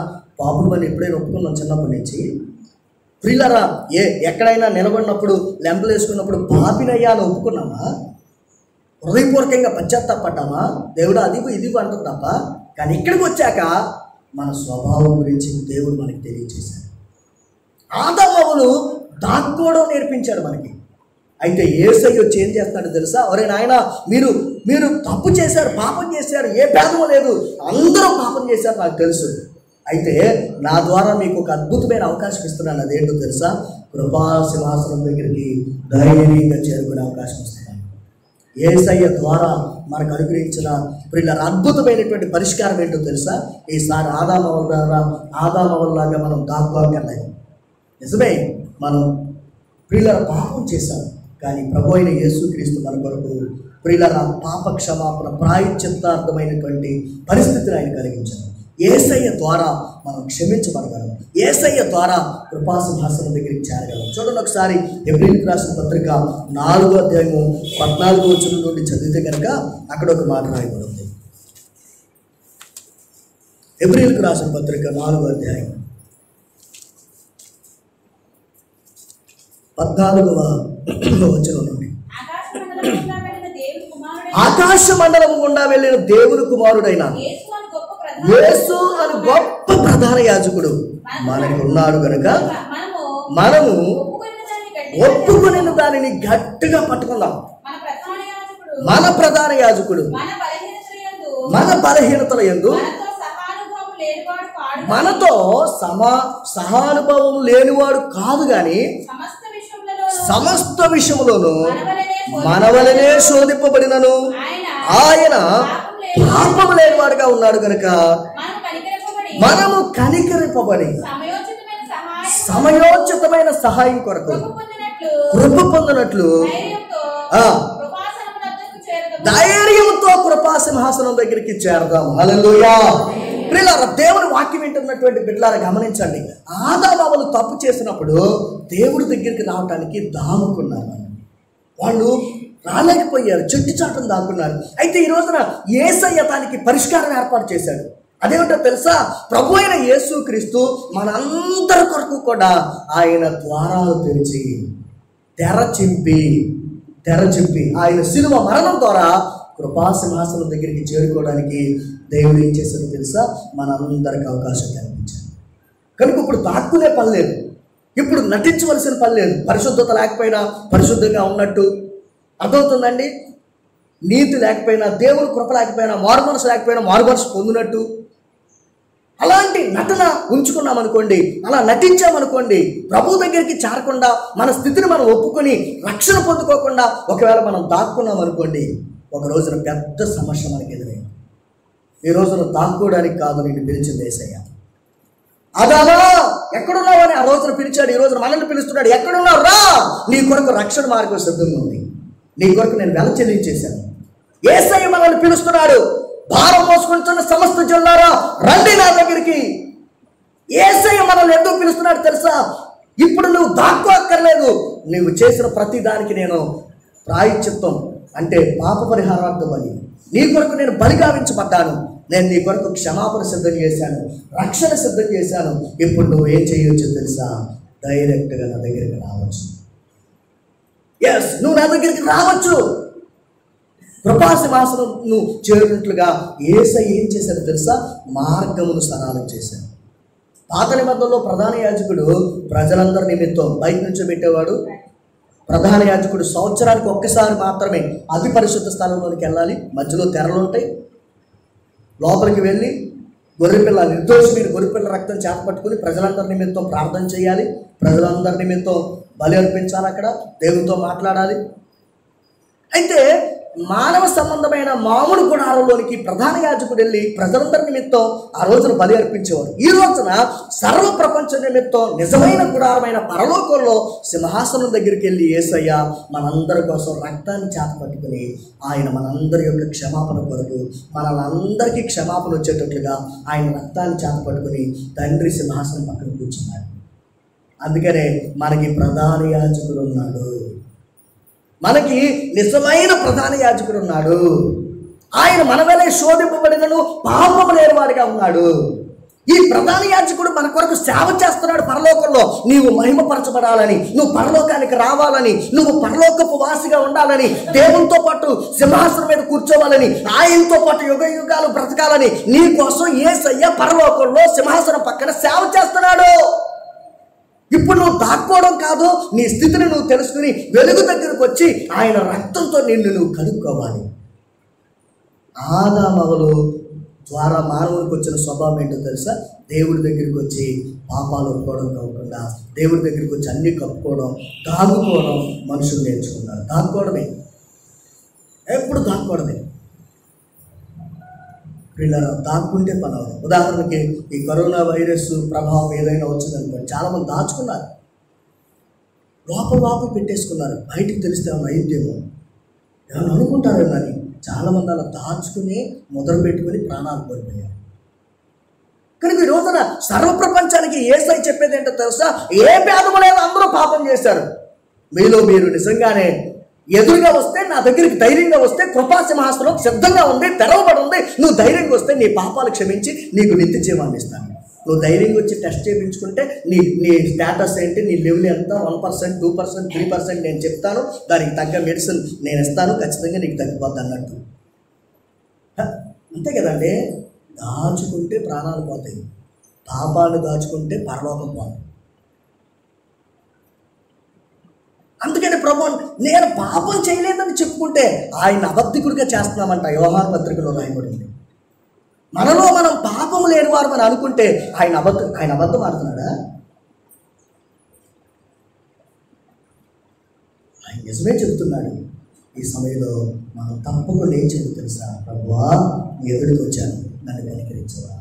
పాపులమని ఎప్పుడైనా ఒప్పుకున్నాం చిన్నప్పటి నుంచి. ప్రియులారా ఎక్కడైనా నిలబడినప్పుడు లెంపలు వేసుకున్నప్పుడు పాపినయ్యా అని ఒప్పుకున్నామా? హృదయపూర్వకంగా పశ్చాత్తాపడ్డామా? దేవుడు అదిగో ఇదిగో అంటుంది తప్ప. కానీ ఇక్కడికి వచ్చాక మన స్వభావం గురించి దేవుడు మనకి తెలియజేశాడు. ఆదామును దాక్కోవడం నేర్పించాడు మనకి. అయితే యేసయ్య వచ్చి ఏం చేస్తాడో తెలుసా? ఒరే నాయనా, మీరు తప్పు చేశారు, పాపం చేశారు, ఏ భేదమో లేదు, అందరూ పాపం చేశారు నాకు తెలుసు. అయితే నా ద్వారా మీకు ఒక అద్భుతమైన అవకాశం ఇస్తున్నాను. అదేంటో తెలుసా? కృపా సింహాసనం దగ్గరికి ధైర్యంగా చేరుకునే అవకాశం ఇస్తున్నాను. యేసయ్య ద్వారా మనకు అనుగ్రహించిన ప్రియుల అద్భుతమైనటువంటి పరిష్కారం ఏంటో తెలుసా? ఈసారి ఆదామవల్లాగా మనం దాక్కోగలేదు. నిజమే, మనం ప్రియుల పాపం చేశాం. కానీ ప్రభు అయిన యేసుక్రీస్తు మన కొరకు ప్రియులారా, పాప క్షమాపణ ప్రాయశ్చిత్తార్థమైనటువంటి పరిస్థితిని ఆయన కలిగించారు. యేసయ్య ద్వారా మనం క్షమించబడగలం. యేసయ్య ద్వారా కృపాసింహాసనం దగ్గరికి చేరగలం. చూడండి ఒకసారి హెబ్రీయులకు రాసిన పత్రిక 4వ అధ్యాయము 14వ వచనం నుండి చదివితే కనుక అక్కడ ఒక మాట రాయబడింది. హెబ్రీయులకు రాసిన పత్రిక 4వ అధ్యాయం 14వ వచనం నుండి, ఆకాశ మండలము గుండా వెళ్ళిన దేవుని కుమారుడైన యేసు అని గొప్ప ప్రధాన యాజకుడు మనకు ఉన్నాడు కనుక మనము ఒప్పుకున్న దానిని గట్టిగా పట్టుకుందాం. మన ప్రధాన యాజకుడు మన బలహీనతల యందు మనతో సహానుభవం లేనివాడు కాదు గాని సమస్త విషయంలోనూ మన వలనే శోధింపబడినను ఆయన పాపం లేనివాడుగా ఉన్నాడు కనుక మనము కనికరింపబడి సమయోచితమైన సహాయం కొరకు కృప పొందినట్లు ధైర్యంతో కృపాసింహాసనం దగ్గరికి చేరదాం. హల్లెలూయా. ప్రియులారా, దేవుని వాక్యం వింటున్నటువంటి బిడ్డలారా గమనించండి. ఆదాము తప్పు చేసినప్పుడు దేవుడి దగ్గరికి రావడానికి దాముకున్నారు. వాళ్ళు రాలేకపోయారు, చెట్టు చాటును దాక్కున్నారు. అయితే ఈ రోజున యేసయ్య దానికి పరిష్కారం ఏర్పాటు చేశాడు. అదేమిటో తెలుసా? ప్రభు అయిన యేసుక్రీస్తు మనందరి కొరకు కూడా ఆయన ద్వారాలు తెరచింపి ఆయన శిలువ మరణం ద్వారా కృపాసింహాసనం దగ్గరికి చేరుకోవడానికి దేవుడు ఏం చేశాడో తెలుసా? మనందరికి అవకాశం కల్పించాడు. కనుక ఇప్పుడు దాక్కునే పని లేదు, ఇప్పుడు నటించవలసిన పని లేదు. పరిశుద్ధత లేకపోయినా పరిశుద్ధంగా ఉన్నట్టు అర్థమవుతుందండి. నీతి లేకపోయినా, దేవుని కృప లేకపోయినా, మారుమనసు లేకపోయినా మారుమనసు పొందినట్టు అలాంటి నటన ఉంచుకున్నామనుకోండి, అలా నటించామనుకోండి, ప్రభు దగ్గరికి చేరకుండా మన స్థితిని మనం ఒప్పుకొని రక్షణ పొందుకోకుండా ఒకవేళ మనం దాక్కున్నాం అనుకోండి, ఒక రోజున పెద్ద సమస్య మనకి ఎదురైంది. ఈ రోజున దాక్కోవడానికి కాదు నేను పిలిచింది యేసయ్య. అదానా ఎక్కడున్నావని ఆ రోజున పిలిచాడు. ఈ రోజున మనల్ని పిలుస్తున్నాడు. ఎక్కడున్నావు రా, నీ కొరకు రక్షణ మార్గం సిద్ధంగా ఉంది, నీ కొరకు నేను వెల చెల్లించేశాను. యేసయ్య మనల్ని పిలుస్తున్నాడు. భారం మోసుకుంటున్న సమస్త జనులారా రండి నా దగ్గరికి. యేసయ్య మనల్ని ఎందుకు పిలుస్తున్నాడు తెలుసా? ఇప్పుడు నువ్వు దాక్కోక్కర్లేదు. నువ్వు చేసిన ప్రతి దానికి నేను ప్రాయశ్చిత్తం అంటే పాప పరిహారార్థం అని నీ కొరకు నేను బలిగావించబడ్డాను. నేను నీ కొరకు క్షమాపణ సిద్ధం చేశాను, రక్షణ సిద్ధం చేశాను. ఇప్పుడు నువ్వు ఏం చేయొచ్చు తెలుసా? డైరెక్ట్గా నా దగ్గరికి రావచ్చు. ఎస్, నువ్వు నా దగ్గరికి రావచ్చు. కృపాసింహాసనం నువ్వు చేరినట్లుగా యేసయ్య ఏం చేశాడు తెలుసా? మార్గమును సరళం చేశాడు. పాత నిబంధనలో ప్రధాన యాజకుడు ప్రజలందరి నిమిత్తం బయట నుంచి పెట్టేవాడు. ప్రధాన యాజకుడు సంవత్సరానికి ఒక్కసారి మాత్రమే అతి పరిశుద్ధ స్థలంలోనికి వెళ్ళాలి. మధ్యలో తెరలు ఉంటాయి. లోపలికి వెళ్ళి గొర్రెపిల్ల నిర్దోషమైన గొర్రెపిల్ల రక్తం చేత పట్టుకుని ప్రజలందరి నిమిత్తం ప్రార్థన చేయాలి. ప్రజలందరి నిమిత్తం బలి అర్పించాలి. అక్కడ దేవునితో మాట్లాడాలి. అయితే మానవ సంబంధమైన మామూలు గుడారంలోనికి ప్రధాన యాజకుడు వెళ్ళి ప్రజలందరి నిమిత్తం ఆ రోజున బలి అర్పించేవాడు. ఈ రోజున సర్వ ప్రపంచ నిమిత్తం నిజమైన గుడారమైన పరలోకంలో సింహాసనం దగ్గరికి వెళ్ళి యేసయ్య మనందరి కోసం రక్తాన్ని చేత పట్టుకుని ఆయన మనందరి యొక్క క్షమాపణ కొరకు మనందరికీ క్షమాపణ వచ్చేటట్లుగా ఆయన రక్తాన్ని చేత పట్టుకుని తండ్రి సింహాసనం పక్కన కూర్చున్నాడు. అందుకనే మనకి ప్రధాన యాజకుడు ఉన్నాడు. మనకి నిజమైన ప్రధాన యాజకుడు ఉన్నాడు. ఆయన మన వలె శోధింపబడినను పాపం లేని వాడిగా ఉన్నాడు. ఈ ప్రధాన యాజకుడు మన కొరకు సేవ చేస్తున్నాడు పరలోకంలో. నీవు మహిమపరచబడాలని, నువ్వు పరలోకానికి రావాలని, నువ్వు పరలోకపు వాసిగా ఉండాలని, దేవునితో పాటు సింహాసనం మీద కూర్చోవాలని, ఆయనతో పాటు యుగ యుగాలు బ్రతకాలని నీ కోసం యేసయ్య పరలోకంలో సింహాసనం పక్కన సేవ చేస్తున్నాడు. ఇప్పుడు నువ్వు దాక్కోవడం కాదు, నీ స్థితిని నువ్వు తెలుసుకుని వెలుగు దగ్గరకు వచ్చి ఆయన రక్తంతో నిన్ను నువ్వు కడుక్కోవాలి. ఆదామవలు ద్వారా మానవునికి వచ్చిన స్వభావం ఏంటో తెలుసా? దేవుడి దగ్గరికి వచ్చి పాపాలు ఒప్పుకోవడం కాకుండా దేవుడి దగ్గరికి వచ్చి అన్ని కప్పుకోవడం, దాగుకోవడం మనుషులు నేర్చుకున్నారు. దాక్కోవడమే, ఎప్పుడు దాక్కోవడమే. పిల్లలు దాక్కుంటే పని అవ్వదు. ఉదాహరణకి ఈ కరోనా వైరస్ ప్రభావం ఏదైనా వచ్చిందనుకోండి, చాలామంది దాచుకున్నారు, లోపల పెట్టేసుకున్నారు. బయటికి తెలిస్తే ఏమైనా అయిద్దేమో. ఏమన్నా అనుకుంటారు కానీ చాలామంది అలా దాచుకుని మొదలు పెట్టుకుని ప్రాణాలు కోల్పోయారు. కనుక ఈ రోజున సర్వప్రపంచానికి యేసయ్య చెప్పేది ఏంటో తెలుసా? ఏ భేదము లేదు, అందరూ పాపం చేశారు. మీలో మీరు నిజంగానే ఎదురుగా వస్తే, నా దగ్గరికి ధైర్యంగా వస్తే, కృపాసింహాసనం సిద్ధంగా ఉంది, తెరవబడి ఉంది, నువ్వు ధైర్యంగా వస్తే నీ పాపాలు క్షమించి నీకు నిత్య జీవాన్ని ఇస్తాను. నువ్వు ధైర్యంగా వచ్చి టెస్ట్ చేయించుకుంటే నీ స్టేటస్ ఏంటి, నీ లెవెల్ ఎంత, 1%, 2%, 3% నేను చెప్తాను, దానికి తగ్గ మెడిసిన్ నేను ఇస్తాను, ఖచ్చితంగా నీకు తగ్గిపోద్ది అన్నట్టు. అంతే కదండి. దాచుకుంటే ప్రాణాలు పోతాయి, పాపాలు దాచుకుంటే పరలోకం పోతాయి. అందుకని ప్రభు నేను పాపం చేయలేదని చెప్పుకుంటే ఆయన అబద్ధికుడిగా చేస్తున్నామంట. యోహాను పత్రికలో రాయబడింది. మనలో మనం పాపం లేని వారు అని అనుకుంటే ఆయన అబద్ధం ఆడుతున్నాడా? ఆయన నిజమే చెబుతున్నాడు. ఈ సమయంలో మనం తప్పకుండా ఏం చేయాలి తెలుసా? ప్రభువా, నీ ఎదుటికి వచ్చాను, నన్ను కనికరించవా,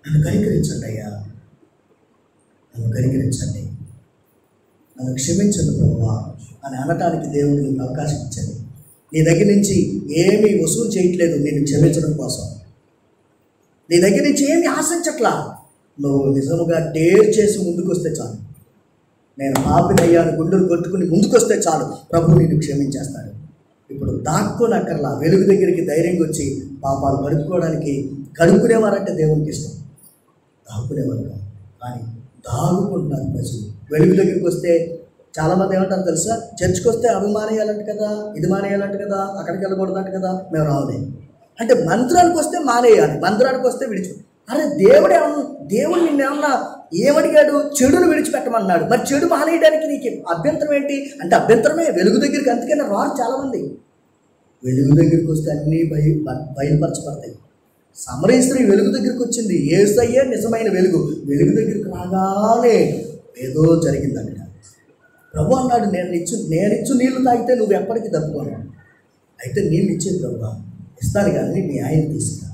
నన్ను కనికరించండి అయ్యా, నన్ను కనికరించండి, నన్ను క్షమించండి ప్రభువా అని అనటానికి దేవుడు నీకు అవకాశం ఇచ్చాడు. నీ దగ్గర నుంచి ఏమీ వసూలు చేయట్లేదు నేను క్షమించడం కోసం. నీ దగ్గర నుంచి ఏమీ ఆశించట్లా. నువ్వు నిజముగా డేర్ చేసి ముందుకు వస్తే చాలు. నేను పాపినయ్యాను గుండెలు కొట్టుకుని ముందుకు వస్తే చాలు, ప్రభువు నిన్ను క్షమించేస్తాడు. ఇప్పుడు దాక్కోనక్కర్లా, వెలుగు దగ్గరికి ధైర్యంగా వచ్చి పాపాలు కడుక్కునేవారంటే దేవునికి ఇష్టం. దాక్కునేవారు కాదు, కానీ దాగుకుంటున్నారు ప్రజలు. వెలుగు దగ్గరికి వస్తే చాలామంది ఏమంటారు తెలుసా? చర్చికి వస్తే అవి మానేయాలంట కదా, ఇది మానేయాలంట కదా, అక్కడికి వెళ్ళకూడదంట కదా, మేము రావలే అంటే మందిరానికి వస్తే మానేయాలి, మందిరానికి వస్తే అరే దేవుడు నిన్నేమన్నా ఏమడిగాడు? చెడును విడిచిపెట్టమన్నాడు. మరి చెడు మానేయడానికి నీకు అభ్యంతరం ఏంటి అంటే అభ్యంతరమే. వెలుగు దగ్గరికి అందుకనే రారు చాలామంది. వెలుగు దగ్గరికి వస్తే అన్నీ బయలుపరచబడతాయి. సమరయ స్త్రీ వెలుగు దగ్గరికి వచ్చింది. యేసయ్యే నిజమైన వెలుగు. వెలుగు దగ్గరికి రాగానే ఏదో జరిగింది అక్కడ. ప్రభు అన్నాడు, నేను ఇచ్చు నీళ్లు తాగితే నువ్వు ఎప్పటికీ తప్పుకోను. అయితే నీళ్ళు ఇచ్చేది ప్రభు ఇస్తాను కానీ నీ ఆయన తీసుకురా.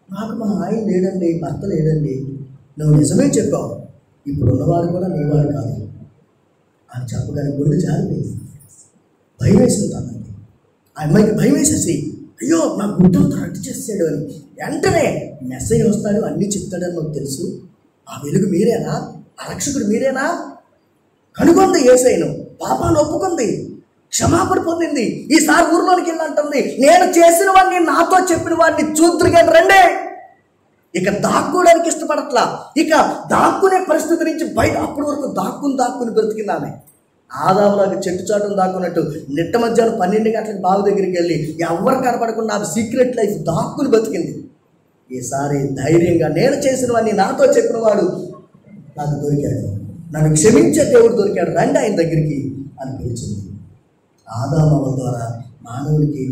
నాకు మా ఆయన లేడండి, భర్త లేడండి. నువ్వు నిజమే చెప్పావు, ఇప్పుడు ఉన్నవాడు కూడా నీవాడు కాదు అని చెప్పగానే గుండె జారిపోయింది. భయం వేసింది తనకి. ఆ అమ్మాయికి భయం వేసేసి అయ్యో నా గుడ్డంతా రద్దు చేసాడు అని. వెంటనే మెసేజ్ వస్తాడు, అన్నీ చెప్తాడని నాకు తెలుసు. ఆ వెలుగు మీరేనా? ఆ రక్షకుడు మీరేనా? కనుగొంది యేసయ్యను, పాపాలు ఒప్పుకుంది, క్షమాపణ పొందింది. ఈసారి ఊర్లోనికి వెళ్ళంటుంది, నేను చేసిన వాడిని, నాతో చెప్పిన వాడిని చూద్దురుగా రండి. ఇక దాక్కోవడానికి ఇష్టపడట్లా, ఇక దాక్కునే పరిస్థితి నుంచి బయట. అప్పటి వరకు దాక్కుని బ్రతికింది ఆమె. ఆదాములాగా చెట్టు చాటును దాక్కున్నట్టు నిట్ట మధ్యాహ్నం 12 గంటలకు బావి దగ్గరికి వెళ్ళి ఎవరు కనపడకుండా ఆమె సీక్రెట్ లైఫ్ దాక్కుని బతికింది. ఈసారి ధైర్యంగా నేను చేసిన వాడిని, నాతో చెప్పిన వాడు నాకు దొరికాడు, నన్ను క్షమించే దేవుడు దొరికాడు, రండి ఆయన దగ్గరికి అని పిలిచింది. ఆదాముల ద్వారా మానవుడికి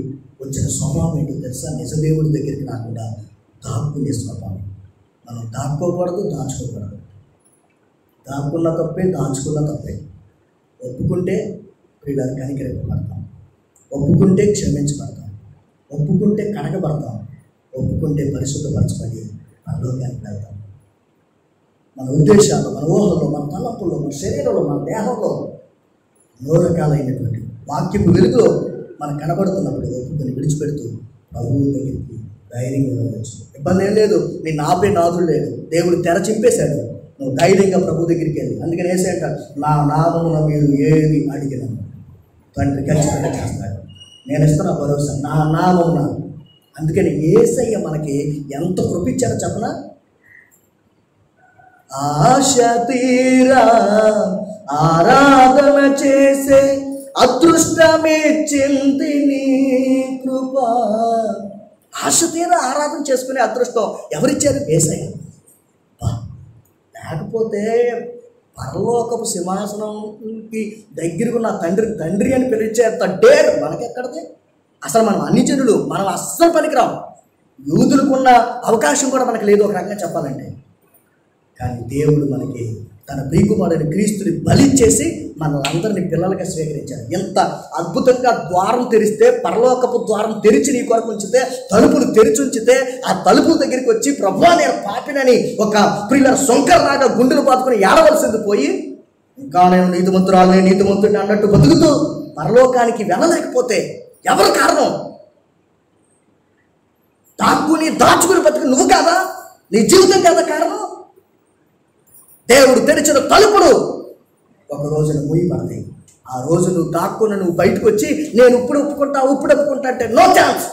వచ్చిన స్వభావం ఏంటో తెలుసా? నిజదేవుడి దగ్గరికి రాకుండా దాక్కునే స్వభావం. మనం దాక్కోకూడదు, దాచుకోకూడదు. దాక్కున్న తప్పే, దాచుకున్న తప్పే. ఒప్పుకుంటే ప్రియులను కనికరింపబడతాం, ఒప్పుకుంటే క్షమించబడతాం, ఒప్పుకుంటే కడగబడతాం, ఒప్పుకుంటే పరిశుద్ధపరచబడి పరలోకానికి వెళ్తాం. మన ఉద్దేశాలు, మన ఊహల్లో, మన తలంపుల్లో, మన శరీరంలో, మన దేహంలో ఎన్నో రకాలైనటువంటి వాక్యపు వెలుగులో మనకు కనబడుతున్నప్పుడు ఒప్పుకొని విడిచిపెడుతూ ప్రభువు దగ్గరికి ధైర్యంగా వెళ్ళచ్చు. ఇబ్బంది ఏం లేదు, నీ నాపే నాదుడు లేదు, దేవుడు తెర చింపేశాడు. నువ్వు ధైర్యంగా ప్రభు దగ్గరికి వెళ్ళి. అందుకని ఏసయ్య నా నామమున మీరు ఏది అడిగినా తండ్రి ఖచ్చితంగా చేస్తాడు. నేను ఇస్తున్న భరోసా నా నామమున. అందుకని ఏసయ్య మనకి ఎంత కృపించాడో చెప్పనా? ఆశ తీరా ఆరాధన చేసే అదృష్టమిచ్చింది నీ కృప. ఆశ తీరా ఆరాధన చేసుకునే అదృష్టం ఎవరిచ్చారు? యేసయ్య. లేకపోతే పరలోకపు సింహాసనంకి దగ్గరకు నా తండ్రి అని పిలిచేంత డేర్ మనకెక్కడది? అసలు మనం అన్ని జనులు, మనం అస్సలు పనికిరాం. యూదులకున్న అవకాశం కూడా మనకు లేదు ఒక రకంగా చెప్పాలంటే. కానీ దేవుడు మనకి తన ప్రియకుమారుని క్రీస్తుని బలిచ్చేసి మనల్ని పిల్లలుగా స్వీకరించాడు. ఎంత అద్భుతంగా ద్వారం తెరిస్తే, పరలోకపు ద్వారం తెరిచి నీ కొరకు ఉంచితే, తలుపులు తెరిచి ఉంచితే, ఆ తలుపుల దగ్గరికి వచ్చి ప్రభువా నేను పాపినని ఒక ప్రియుల సొంకరలాగా గుండెలు పాతుకుని ఏడవలసింది పోయి, ఇంకా నేను నీతిమంతుడిని అన్నట్టు బతుకుతూ పరలోకానికి వెళ్ళలేకపోతే ఎవరు కారణం? దాచుకుని బతుకు నువ్వు కాదా? నీ జీవితం కాదా కారణం? దేవుడు తెరిచిన తలుపులు ఒక రోజున మూయబడతాయి. ఆ రోజు నువ్వు దాక్కుని నువ్వు బయటకు వచ్చి నేను ఇప్పుడు ఒప్పుకుంటా అంటే నో ఛాన్స్.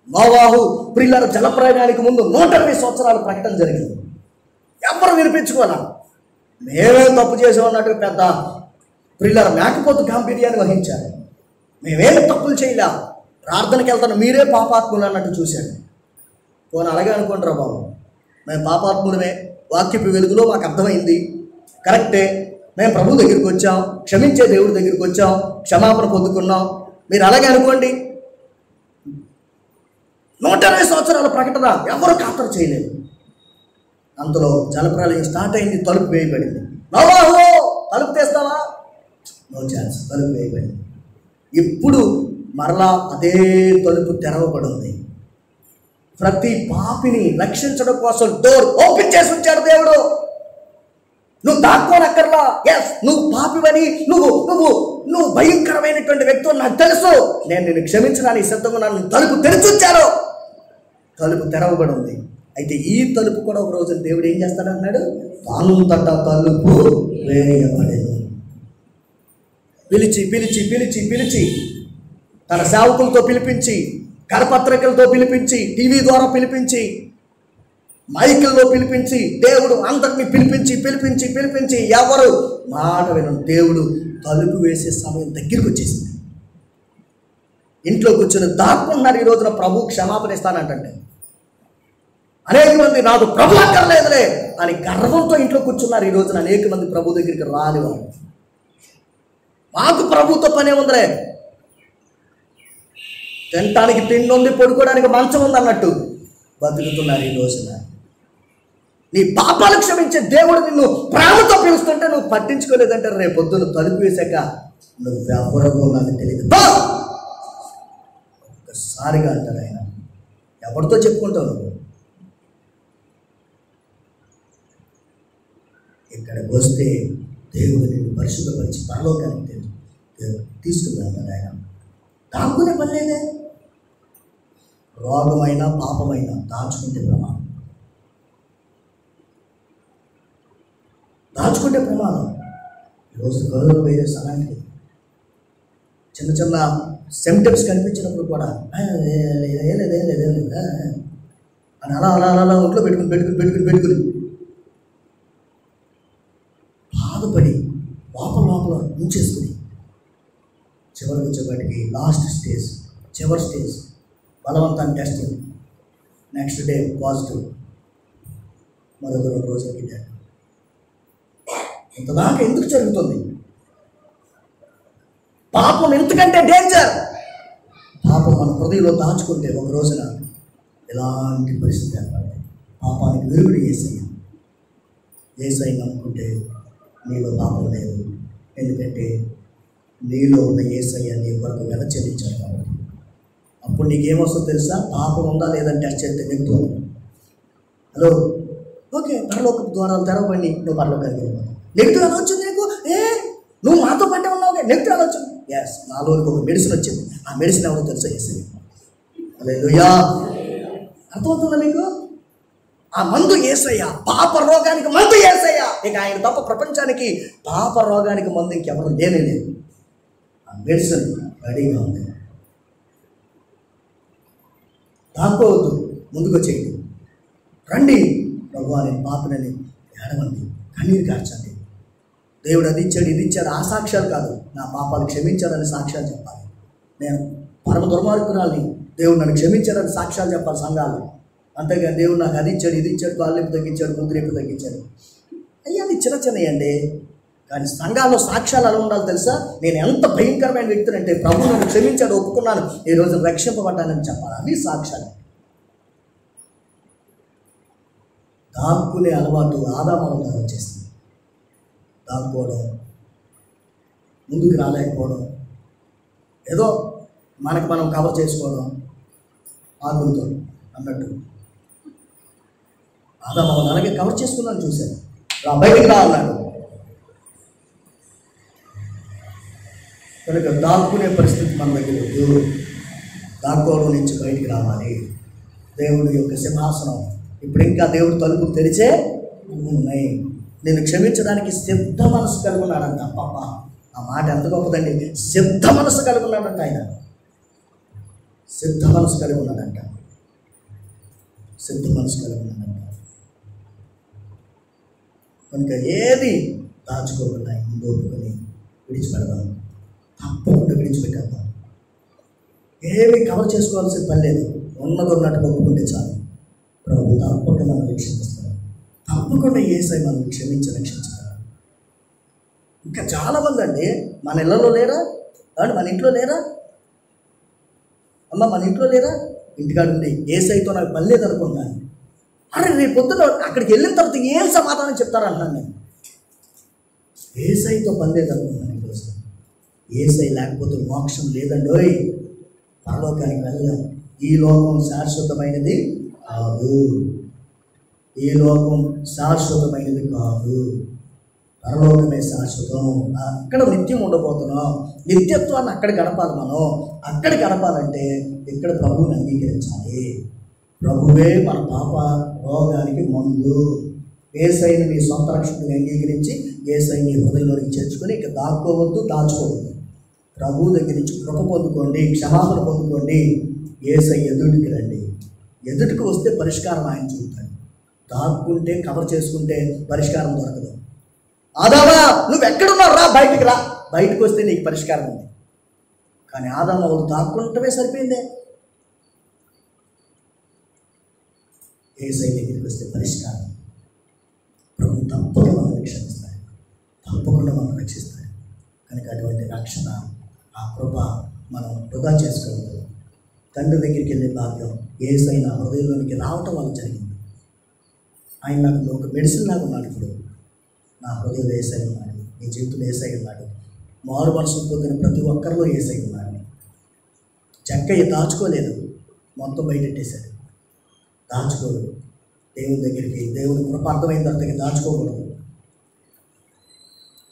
నోవాహు ప్రియులారా జలప్రయాణానికి ముందు 120 సంవత్సరాల ప్రకటన జరిగింది. ఎవరు వినిపించుకోవాలా? మేమేం తప్పు చేసామన్నట్టు పెద్ద ప్రియులారా మేకపోతు గాంభీర్యాన్ని వహించారు. మేమేమి తప్పులు చేయలే, ప్రార్థనకి వెళ్తాను మీరే పాపాత్ములు అన్నట్టు చూశాడు. పోనీ అలాగే అనుకుంటారా బాబు, మేము పాపాత్ములమే, వాక్యపు వెలుగులో మాకు అర్థమైంది, కరెక్టే, మేము ప్రభు దగ్గరికి వచ్చాం, క్షమించే దేవుడి దగ్గరికి వచ్చాం, క్షమాపణ పొందుకున్నాం, మీరు అలాగే అనుకోండి. 120 సంవత్సరాల ప్రకటన ఎవరు ఖాతరు చేయలేదు. అంతలో జలప్రలయం స్టార్ట్ అయింది, తలుపు వేయబడింది. నోవాహు తలుపు తీస్తావా? నో ఛాన్స్, తలుపు వేయబడింది. ఇప్పుడు మరలా అదే తలుపు తెరవబడింది. ప్రతి పాపిని రక్షించడం కోసం డోర్ ఓపెన్ చేసి ఉంచాడు దేవుడు. నువ్వు దాక్కోనక్కర్లా. ఎస్, నువ్వు పాపివని, నువ్వు భయంకరమైనటువంటి వ్యక్తులు నాకు తెలుసు, నేను నిన్ను క్షమించడానికి సిద్ధంగా నన్ను తలుపు తెరిచి ఉంచారు. తలుపు తెరవబడి ఉంది. అయితే ఈ తలుపు కూడా ఒక రోజు దేవుడు ఏం చేస్తాడన్నాడు? అంతట తలుపు వేయబడేది. పిలిచి తన సేవకులతో పిలిపించి, కరపత్రికలతో పిలిపించి, టీవీ ద్వారా పిలిపించి, మైకుల్లో పిలిపించి, దేవుడు అందరినీ పిలిపించి ఎవరు మాట వినరు. దేవుడు తలుపు వేసే సమయం దగ్గరికి వచ్చేసింది. ఇంట్లో కూర్చొని దాక్కుంటున్నారు. ఈ రోజున ప్రభు క్షమాపణ ఇస్తానంటే అనేక మంది నాకు ప్రభు అక్కర్లేదులే అని గర్వంతో ఇంట్లో కూర్చున్నారు. ఈ రోజున అనేక మంది ప్రభు దగ్గరికి రానివారు. మాకు ప్రభుతో పనే ఉందిలే, తినటానికి తిండి ఉంది, పడుకోవడానికి మంచం ఉంది అన్నట్టు బతుకుతున్నారు. ఈ రోజున నీ పాపాలు క్షమించే దేవుడు నిన్ను ప్రేమతో పిలుస్తుంటే నువ్వు పట్టించుకోలేదంటే రేపు పొద్దున్న తలుపు వేసాక నువ్వెవరో నాకు తెలియదు. ఒక్కసారిగా అంటాడు ఆయన. ఎవరితో చెప్పుకుంటావు నువ్వు? ఇక్కడికి వస్తే దేవుడు నిన్ను పరిశుద్ధపరిచి పరలోకానికి తీసుకున్నాడు ఆయన. దాక్కునే పని లేదే. రోగమైన పాపమైన దాచుకుంటే ప్రమాదం. ఈరోజు కరోనా వైరస్ అలాంటిది. చిన్న సిమ్టమ్స్ కనిపించినప్పుడు కూడా ఏం లేదు అని అలా ఒంట్లో పెట్టుకుని బాధపడి లోపల ఉంచేసుకుని చివరికి వచ్చేపాటికి చివరి స్టేజ్ బలవంతాన్ని టెస్టింగ్, నెక్స్ట్ డే పాజిటివ్, మరొక 2 రోజులకి డెత్. ఇంతదాకా ఎందుకు జరుగుతుంది? పాపం ఎందుకంటే డేంజర్. పాపం మన హృదయంలో దాచుకుంటే ఒక రోజున ఎలాంటి పరిస్థితి ఏర్పడతాయి. పాపానికి విరుగుడు యేసయ్య నమ్ముకుంటే నీలో పాపం లేదు. ఎందుకంటే నీలో ఉన్న యేసయ్య నీ కొరకు వెల చెల్లించాడు కాబట్టి. అప్పుడు నీకేమొస్తుందో తెలుసా? పాపం ఉందా లేదని టెస్ట్ చేస్తే నెగ్గుతూ హలో ఓకే పరలోక ద్వారాలు తెరవబడి నువ్వు పరలోకానికి వెళ్ళిపోతావు. నెగిటివ్ ఆలోచన నీకు నువ్వు మాతో పట్టే ఉన్నావు. నెగిటివ్ ఆలోచన. ఎస్, నాలోనికి ఒక మెడిసిన్ వచ్చింది. ఆ మెడిసిన్ ఎవరో తెలుసా? యేసయ్య. హల్లెలూయా. అర్థమవుతుందా మీకు? ఆ మందు యేసయ్య. పాప రోగానికి మందు యేసయ్య. ఇక ఆయన తప్ప ప్రపంచానికి పాప రోగానికి మందు ఇంకెవరు లేనే. ఆ మెడిసిన్ రెడీగా ఉంది. దాక్కోవద్దు, ముందుకు వచ్చేయండి. రండి ప్రభువా నేను పాపనని ఏడవండి, కన్నీరు కార్చండి. దేవుడు అది ఇచ్చాడు ఇది ఇచ్చాడు ఆ సాక్ష్యాలు కాదు, నా పాపాలు క్షమించాడని సాక్ష్యాలు చెప్పాలి. నేను పరమ దుర్మార్గురాల్ని, దేవుడు నన్ను క్షమించాడని సాక్ష్యాలు చెప్పాలి సంఘాలు. అంతేగాని దేవుడు నాకు అది ఇచ్చాడు ఇది ఇచ్చాడు, కాళ్ళు నొప్పి తగ్గించాడు, ముద్దు నొప్పి తగ్గించాడు, అయ్యాది చిన్నయ్యండి. కానీ సంఘాల్లో సాక్ష్యాలు అలా ఉండాలి తెలుసా? నేను ఎంత భయంకరమైన వ్యక్తిని అంటే ప్రభు నన్ను క్షమించాడు, ఒప్పుకున్నాను, ఈ రోజు రక్షింపబడ్డానని చెప్పాలి. అవి సాక్ష్యాలు. దాక్కునే అలవాటు ఆదాము ద్వారా వచ్చేస్తుంది. దాక్కోవడం, ముందుకు రాలేకపోవడం, ఏదో మనకు మనం కవర్ చేసుకోవడం ఆకులతో అన్నట్టు. ఆదాము అలాగే కవర్ చేసుకున్నాను, చూశాను, బయటికి రా అన్నాడు. కనుక దాక్కునే పరిస్థితి మన దగ్గర వద్దు. దాక్కోవడం నుంచి బయటికి రావాలి. దేవుడి యొక్క సింహాసనం ఇప్పుడు ఇంకా దేవుడు తలుపులు తెరిచే ఉన్నాయి. నేను క్షమించడానికి సిద్ధ మనసు కలిగి ఉన్నాడంట. పాప ఆ మాట ఎంత గొప్పదండి. సిద్ధ మనసు కలిగి ఉన్నాడంట. ఆయన సిద్ధ మనసు కలిగి ఉన్నాడంట. సిద్ధ మనసు కలిగి ఉన్నాడంట. కనుక ఏది దాచుకోకుండా ముందు ఒప్పుకొని విడిచిపెడదాం. తప్పకుండా విడిచిపెట్టేద్దాం. ఏమి కవర్ చేసుకోవాల్సిన పని లేదు. ఉన్నది ఉన్నట్టు ఒప్పుకుంటే చాలు. ప్రభు తప్పక మనం రక్షిస్తాడు. తప్పకుండా యేసయ్య మనం రక్షించాడు. ఇంకా చాలామంది అండి మన ఇళ్ళలో లేరా? కాబట్టి మన ఇంట్లో లేరా? అమ్మ మన ఇంట్లో లేరా? ఇంటికాడ ఉండి యేసయ్యతో నాకు పని లేదు అనుకుంటున్నాను. అరే రేపు పొద్దున అక్కడికి వెళ్ళిన తర్వాత ఏం సమాధానం చెప్తారంటున్నాను నేను. యేసయ్యతో పని లేదు అనుకుంటున్నాను. ఈరోజు యేసయ్య లేకపోతే మోక్షం లేదండోయ్. పరలోకానికి వెళ్ళాం. ఈ లోకం శాశ్వతమైనది కాదు. ఈ లోకం శాశ్వతమైనది కాదు. పరలోకమే శాశ్వతం. అక్కడ నిత్యం ఉండబోతున్నాం. నిత్యత్వాన్ని అక్కడ గడపాలి. మనం అక్కడ గడపాలంటే ఇక్కడ ప్రభువుని అంగీకరించాలి. ప్రభువే మన పాప రోగానికి మందు. యేసయ్యని నీ సొంత రక్షకుడిని అంగీకరించి యేసయ్యని నీ హృదయంలోకి చేర్చుకొని ఇక దాక్కోవద్దు, దాచుకోవద్దు. ప్రభువు దగ్గర నుంచి కృప పొందుకోండి, క్షమాపణ పొందుకోండి. యేసయ్య ఎదుటికి రండి. ఎదుటికి వస్తే పరిష్కారం ఆయన చూపుతాడు. దాక్కుంటే కవర్ చేసుకుంటే పరిష్కారం దొరకదు. ఆదామా నువ్వు ఎక్కడున్నావు రా, బయటికి రా. బయటకు వస్తే నీకు పరిష్కారం ఉంది. కానీ ఆదామా వాళ్ళు దాక్కుంటమే సరిపోయిందే. యేసయ్య దగ్గరికి వస్తే పరిష్కారం. ప్రభు తప్పక మనం రక్షిస్తాడు. తప్పకుండా మనం రక్షిస్తాడు. కనుక అటువంటి రక్షణ, ఆ కృప మనం వృధా చేసుకోవద్దు. తండ్రి దగ్గరికి వెళ్ళే భాగ్యం యేసయ్య నా హృదయంలోనికి రావటం వల్ల జరిగింది. ఆయన నాకు ఒక మెడిసిన్ లాగా ఉన్నాడు. ఇప్పుడు నా హృదయంలో యేసయ్య ఉన్నాడు. నీ జీవితంలో యేసయ్య ఉన్నాడు. మారు మనసు పొందిన ప్రతి ఒక్కరిలో యేసయ్య ఉన్నాడు. చెక్కయ్య దాచుకోలేదు, మొత్తం బయటెట్టేశాడు. దాచుకోడు. దేవుని దగ్గరికి, దేవుని కృప అర్థమైన తర్వాత దాచుకోకూడదు.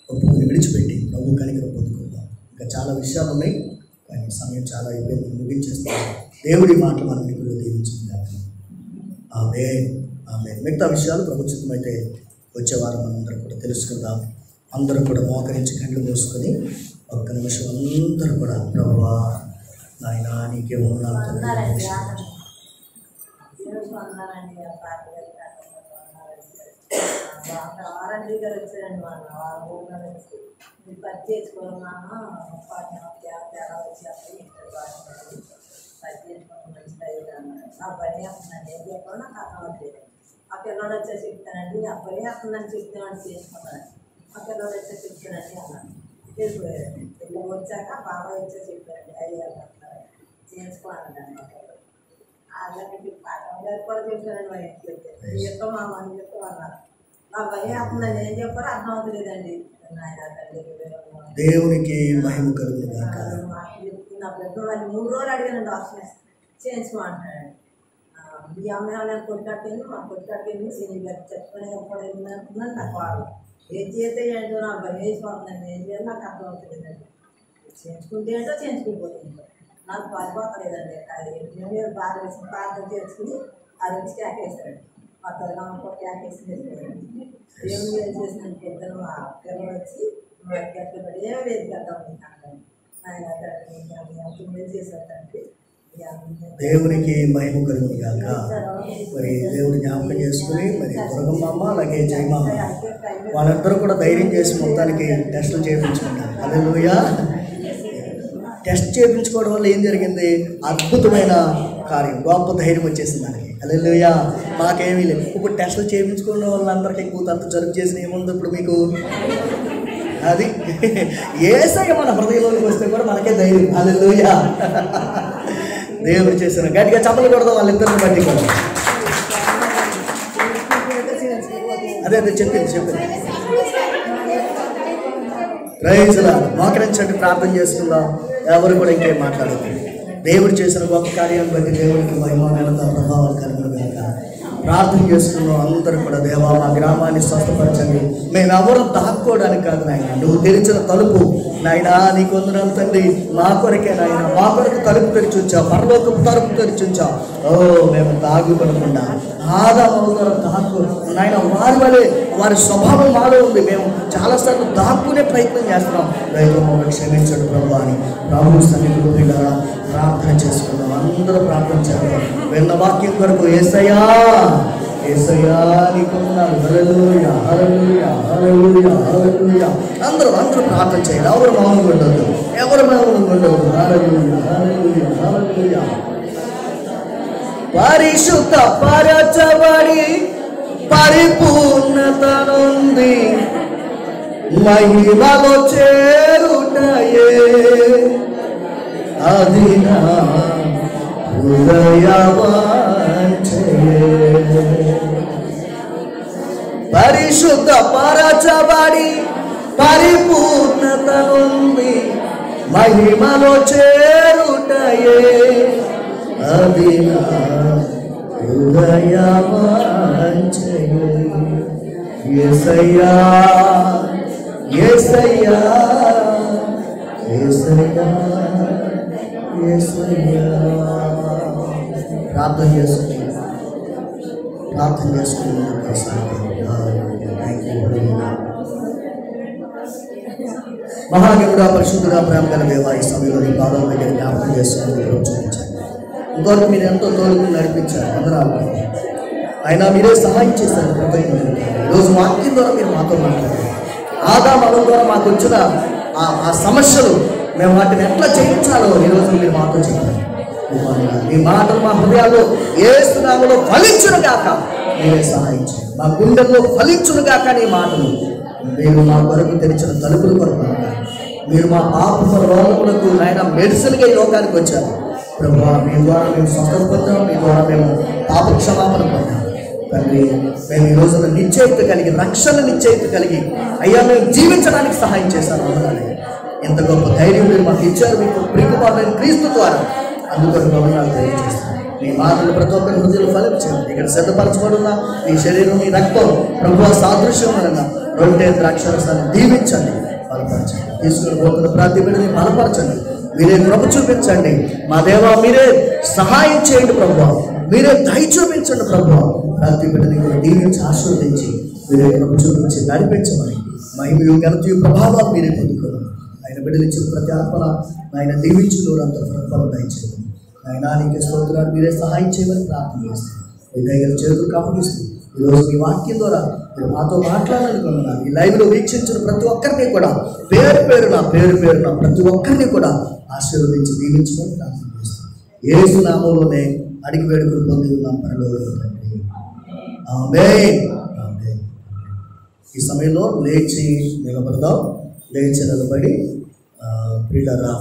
ఒప్పుకొని విడిచిపెట్టి ప్రభు కనికరం పొందుకుందాం. ఇంకా చాలా విషయాలు ఉన్నాయి, కానీ సమయం చాలా అయిపోయింది. ముగించేస్తాం. దేవుడి మాటలు మనం ఇప్పుడు దీవించుకుందాం. ఆమేన్, ఆమేన్. మిగతా విషయాలు ప్రభుత్వం అయితే వచ్చేవారం మనందరం కూడా తెలుసుకుందాం. అందరూ కూడా మోకరించి కళ్ళు మూసుకొని ఒక్క నిమిషం అందరూ కూడా ప్రభువా నాయనా నీకే వందనాలు తండ్రి. ఆర్ఎండి గారు వచ్చారండి. పని చేసుకోమన్నా తేడా వచ్చేస్తాయి. పని చేసుకోవడం మంచిది అన్నారు. ఆ పని వస్తుందండి. ఏం చెప్పాలో నాకు అర్థం అవుతుంది. ఆ పిల్లలు వచ్చేసి చెప్తానండి. ఆ పని వస్తుందని చెప్తామని చేసుకున్నాను. ఆ పిల్లలు వచ్చేసి చెప్తానండి అన్నాను. చేసుకోలేదండి. పిల్లలు వచ్చాక బాబాయ్ వచ్చేసి చెప్పారండి. అయ్యా చేసుకోవాలండి. అలాగే పాఠం గారు కూడా చెప్పారండి. మా ఇంట్లో చెప్తాం మా మమ్మీ చెప్తాం అన్నారు. నా భయం వస్తుందండి. ఏం చెప్పారో అర్థం అవుతలేదండి. దేవునికి మహిమ కలుగును గాక. నా పెద్దలు వాళ్ళు 3 రోజులు అడిగానండి. ఆప్షన్ చేయించమంటాడు. ఈ అమ్మాయి వాళ్ళని కొట్టుకెళ్ళి మా కొట్టుకెళ్ళి సీనియర్ చెప్పుకొని ఎప్పుడు వెళ్ళిందనుకున్నాను. నాకు వాళ్ళు ఏం చేస్తే ఏంటో నా భయం వేసిపోతుందండి. ఏం చేయాలి నాకు అర్థం అవుతలేదండి. చేయించుకుంటే ఏంటో చేయించుకుపోతుంది. నాకు పడిపోతలేదండి. అది బాగా వేసి ప్రార్థన చేసుకుని అది వచ్చి కేకేస్తాడు. మా తల్లి కేకేసి దేవుడు ఏం చేసిన ఇద్దరు మా పిల్లలు వచ్చి ఏమో వేది కదా ఆయన చేశాడండి. దేవునికి మహిమ కలుగును గాక. మరి దేవుడు జ్ఞాపకం చేసుకుని మరి దుర్గమ్మ అలాగే జయమామ వాళ్ళందరూ కూడా ధైర్యం చేసి మొత్తానికి టెస్టులు చేయించుకుంటారు. హల్లెలూయా. టెస్ట్ చేయించుకోవడం వల్ల ఏం జరిగింది? అద్భుతమైన కార్యం, గొప్ప ధైర్యం వచ్చేసింది మనకి. హల్లెలూయా. మాకేమీ లేదు. ఇప్పుడు టెస్టులు చేయించుకోవడం వల్ల అందరికీ కూతంత జరుపు చేసిన ఏముంది ఇప్పుడు మీకు? అది యేసయ్య మన హృదయంలోకి వస్తే కూడా మనకే ధైర్యం. హల్లెలూయా. దేవుడు చేసిన గట్టిగా చప్పలు కొడదాం వాళ్ళిద్దరిని బట్టి కూడా. అదే చెప్పింది ప్రైజ్ లార్డ్. మోకరించండి, ప్రార్థన చేసుకుందాం. ఎవరు కూడా ఇంకేం మాట్లాడదు. దేవుడు చేసిన గొప్ప కార్యాన్ని బట్టి దేవుడికి మహిమ ఘనత ప్రభావాలు కలుగును గాక. ప్రార్థన చేసుకున్నాం అందరూ కూడా. దేవా మా గ్రామాన్ని స్వస్థపరచండి. మేమెవరు దాక్కోవడానికి కాదు నాయన, నువ్వు తెరిచిన తలుపు నాయన, నీకు వందనాలు తండ్రి. మా కొరకే నాయన, మా కొరకు తలుపు తెరిచి ఉంచావు, పరలోకపు తలుపు తెరిచి ఉంచావు. ఓ మేము దాగుపడకుండా ఆదాము దాక్కు నాయన, వారి వలె వారి స్వభావం మాలో ఉంది. మేము చాలాసార్లు దాక్కునే ప్రయత్నం చేస్తున్నాం. దైవం మమ్మల్ని క్షమించడు ప్రభు అని ప్రభు సన్నిధిలో ప్రార్థన చేసుకున్నాం. అందరూ ప్రార్థన చేద్దాం. విన్న వాక్యం కొరకు యేసయ్యా యేసయ్యా నీకు వందనాలు. హల్లెలూయా హల్లెలూయా హల్లెలూయా హల్లెలూయా. అందరూ ప్రార్థన చేయాలి. ఎవరు మౌనంగా ఉండదు, ఎవరు మౌనంగా ఉండదు. హల్లెలూయా హల్లెలూయా హల్లెలూయా. పరిశుద్ధ పరచబడి పరిపూర్ణత నుండి మహిమలో చేరుటయే అది నా హృదయ వాంఛయే. పరిశుద్ధ పరచబడి పరిపూర్ణత నుండి మహిమలో చేరుటయే అది నా హృదయ వాంఛయే. యేసయ్యా యేసయ్యా యేసయ్యా యేసయ్యా. ప్రార్థన చేసుకుని మహాగణుడా పరిశుద్ధుడా ప్రేమ గల దేవా, ఈ సమయంలో నీ పాదం దగ్గర జ్ఞాపకం చేసుకుని చూపించండి. ఇంకొకరు మీరు ఎంతో తోడుకు నడిపించారు. అందరాలు అయినా మీరే సహాయం చేశారు. ఈరోజు వాక్యం ద్వారా మీరు మాతో మాట్లాడారు. ఆదాము అవ్వ ద్వారా మాకు వచ్చిన ఆ సమస్యలు మేము వాటిని ఎట్లా జయించాలో ఈరోజు మీరు మాతో చెప్పారు. మీ మాటలు మా హృదయాల్లో యేసు నామములో ఫలించును గాక. మీరే సహాయం చేయండి. మా గుండెల్లో ఫలించును గాక నీ మాటలు. మీరు మా కొరకు తెరిచిన తలుపుల కొరకు, మీరు మా పాప రోగములకు ఆయన మెడిసిన్గా ఈ లోకానికి వచ్చారు ప్రభువా. మీ ద్వారా మేము స్వస్థత పొందాము, మీ ద్వారా మేము పాప క్షమాపణ పొందాము తండ్రి. మేము ఈ రోజున నిశ్చయిత కలిగి, రక్షణ నిశ్చయిత కలిగి అయ్యా మేము జీవించడానికి సహాయం చేశారు. అందుకని ఎంత గొప్ప ధైర్యం మీరు మాకు ఇచ్చారు, మీకు ప్రియకుమారుడైన క్రీస్తు ద్వారా. అందుకని భవనాలు తెలియజేస్తాను. మీ మాటలు ప్రతి ఒక్కరి హృదయంలో ఫలించండి. ఇక్కడ సిద్ధపరచబడున్న మీ శరీరం, మీ రక్తం ప్రభువా సాదృశ్యం వలన రొట్టె ద్రాక్షరసాన్ని దీవించండి, బలపరచండి. తీసుకుని పోతున్న ప్రతి బిడ్డని బలపరచండి. మీరే కృప చూపించండి మా దేవా. మీరే సహాయం చేయండి ప్రభువా. మీరే దయ చూపించండి ప్రభువా. ప్రతి బిడ్డని కూడా దీవించి ఆశీర్వదించి మీరే కృప చూపించి నడిపించమని మహిమయు ఘనతయు ప్రభావాలు మీరే పొందుకోవాలి. ఆయన బిడ్డలు ఇచ్చిన ప్రతి ఆత్మన ఆయన దీవించి అంత ఫలం దయచేయండి. ఆయన నీకే స్తోత్రాలు. మీరే సహాయం చేయమని ప్రార్థన చేస్తాను. మీ దగ్గర చేతులకు అప్పగిస్తూ ఈరోజు మీ వాక్యం ద్వారా మీరు మాతో మాట్లాడాలనుకున్నాను. ఈ లైవ్లో వీక్షించిన ప్రతి ఒక్కరిని కూడా పేరు పేరున ప్రతి ఒక్కరిని కూడా ఆశీర్వదించి దీవించమని ప్రార్థన చేస్తాను. యేసు నామములోనే అడిగి వేడుకలు పొంది ఉన్నాం పరలోకపు తండ్రి. ఆమేన్. ఈ సమయంలో లేచి నిలబడదాం. లేచి నిలబడి ప్రియులారా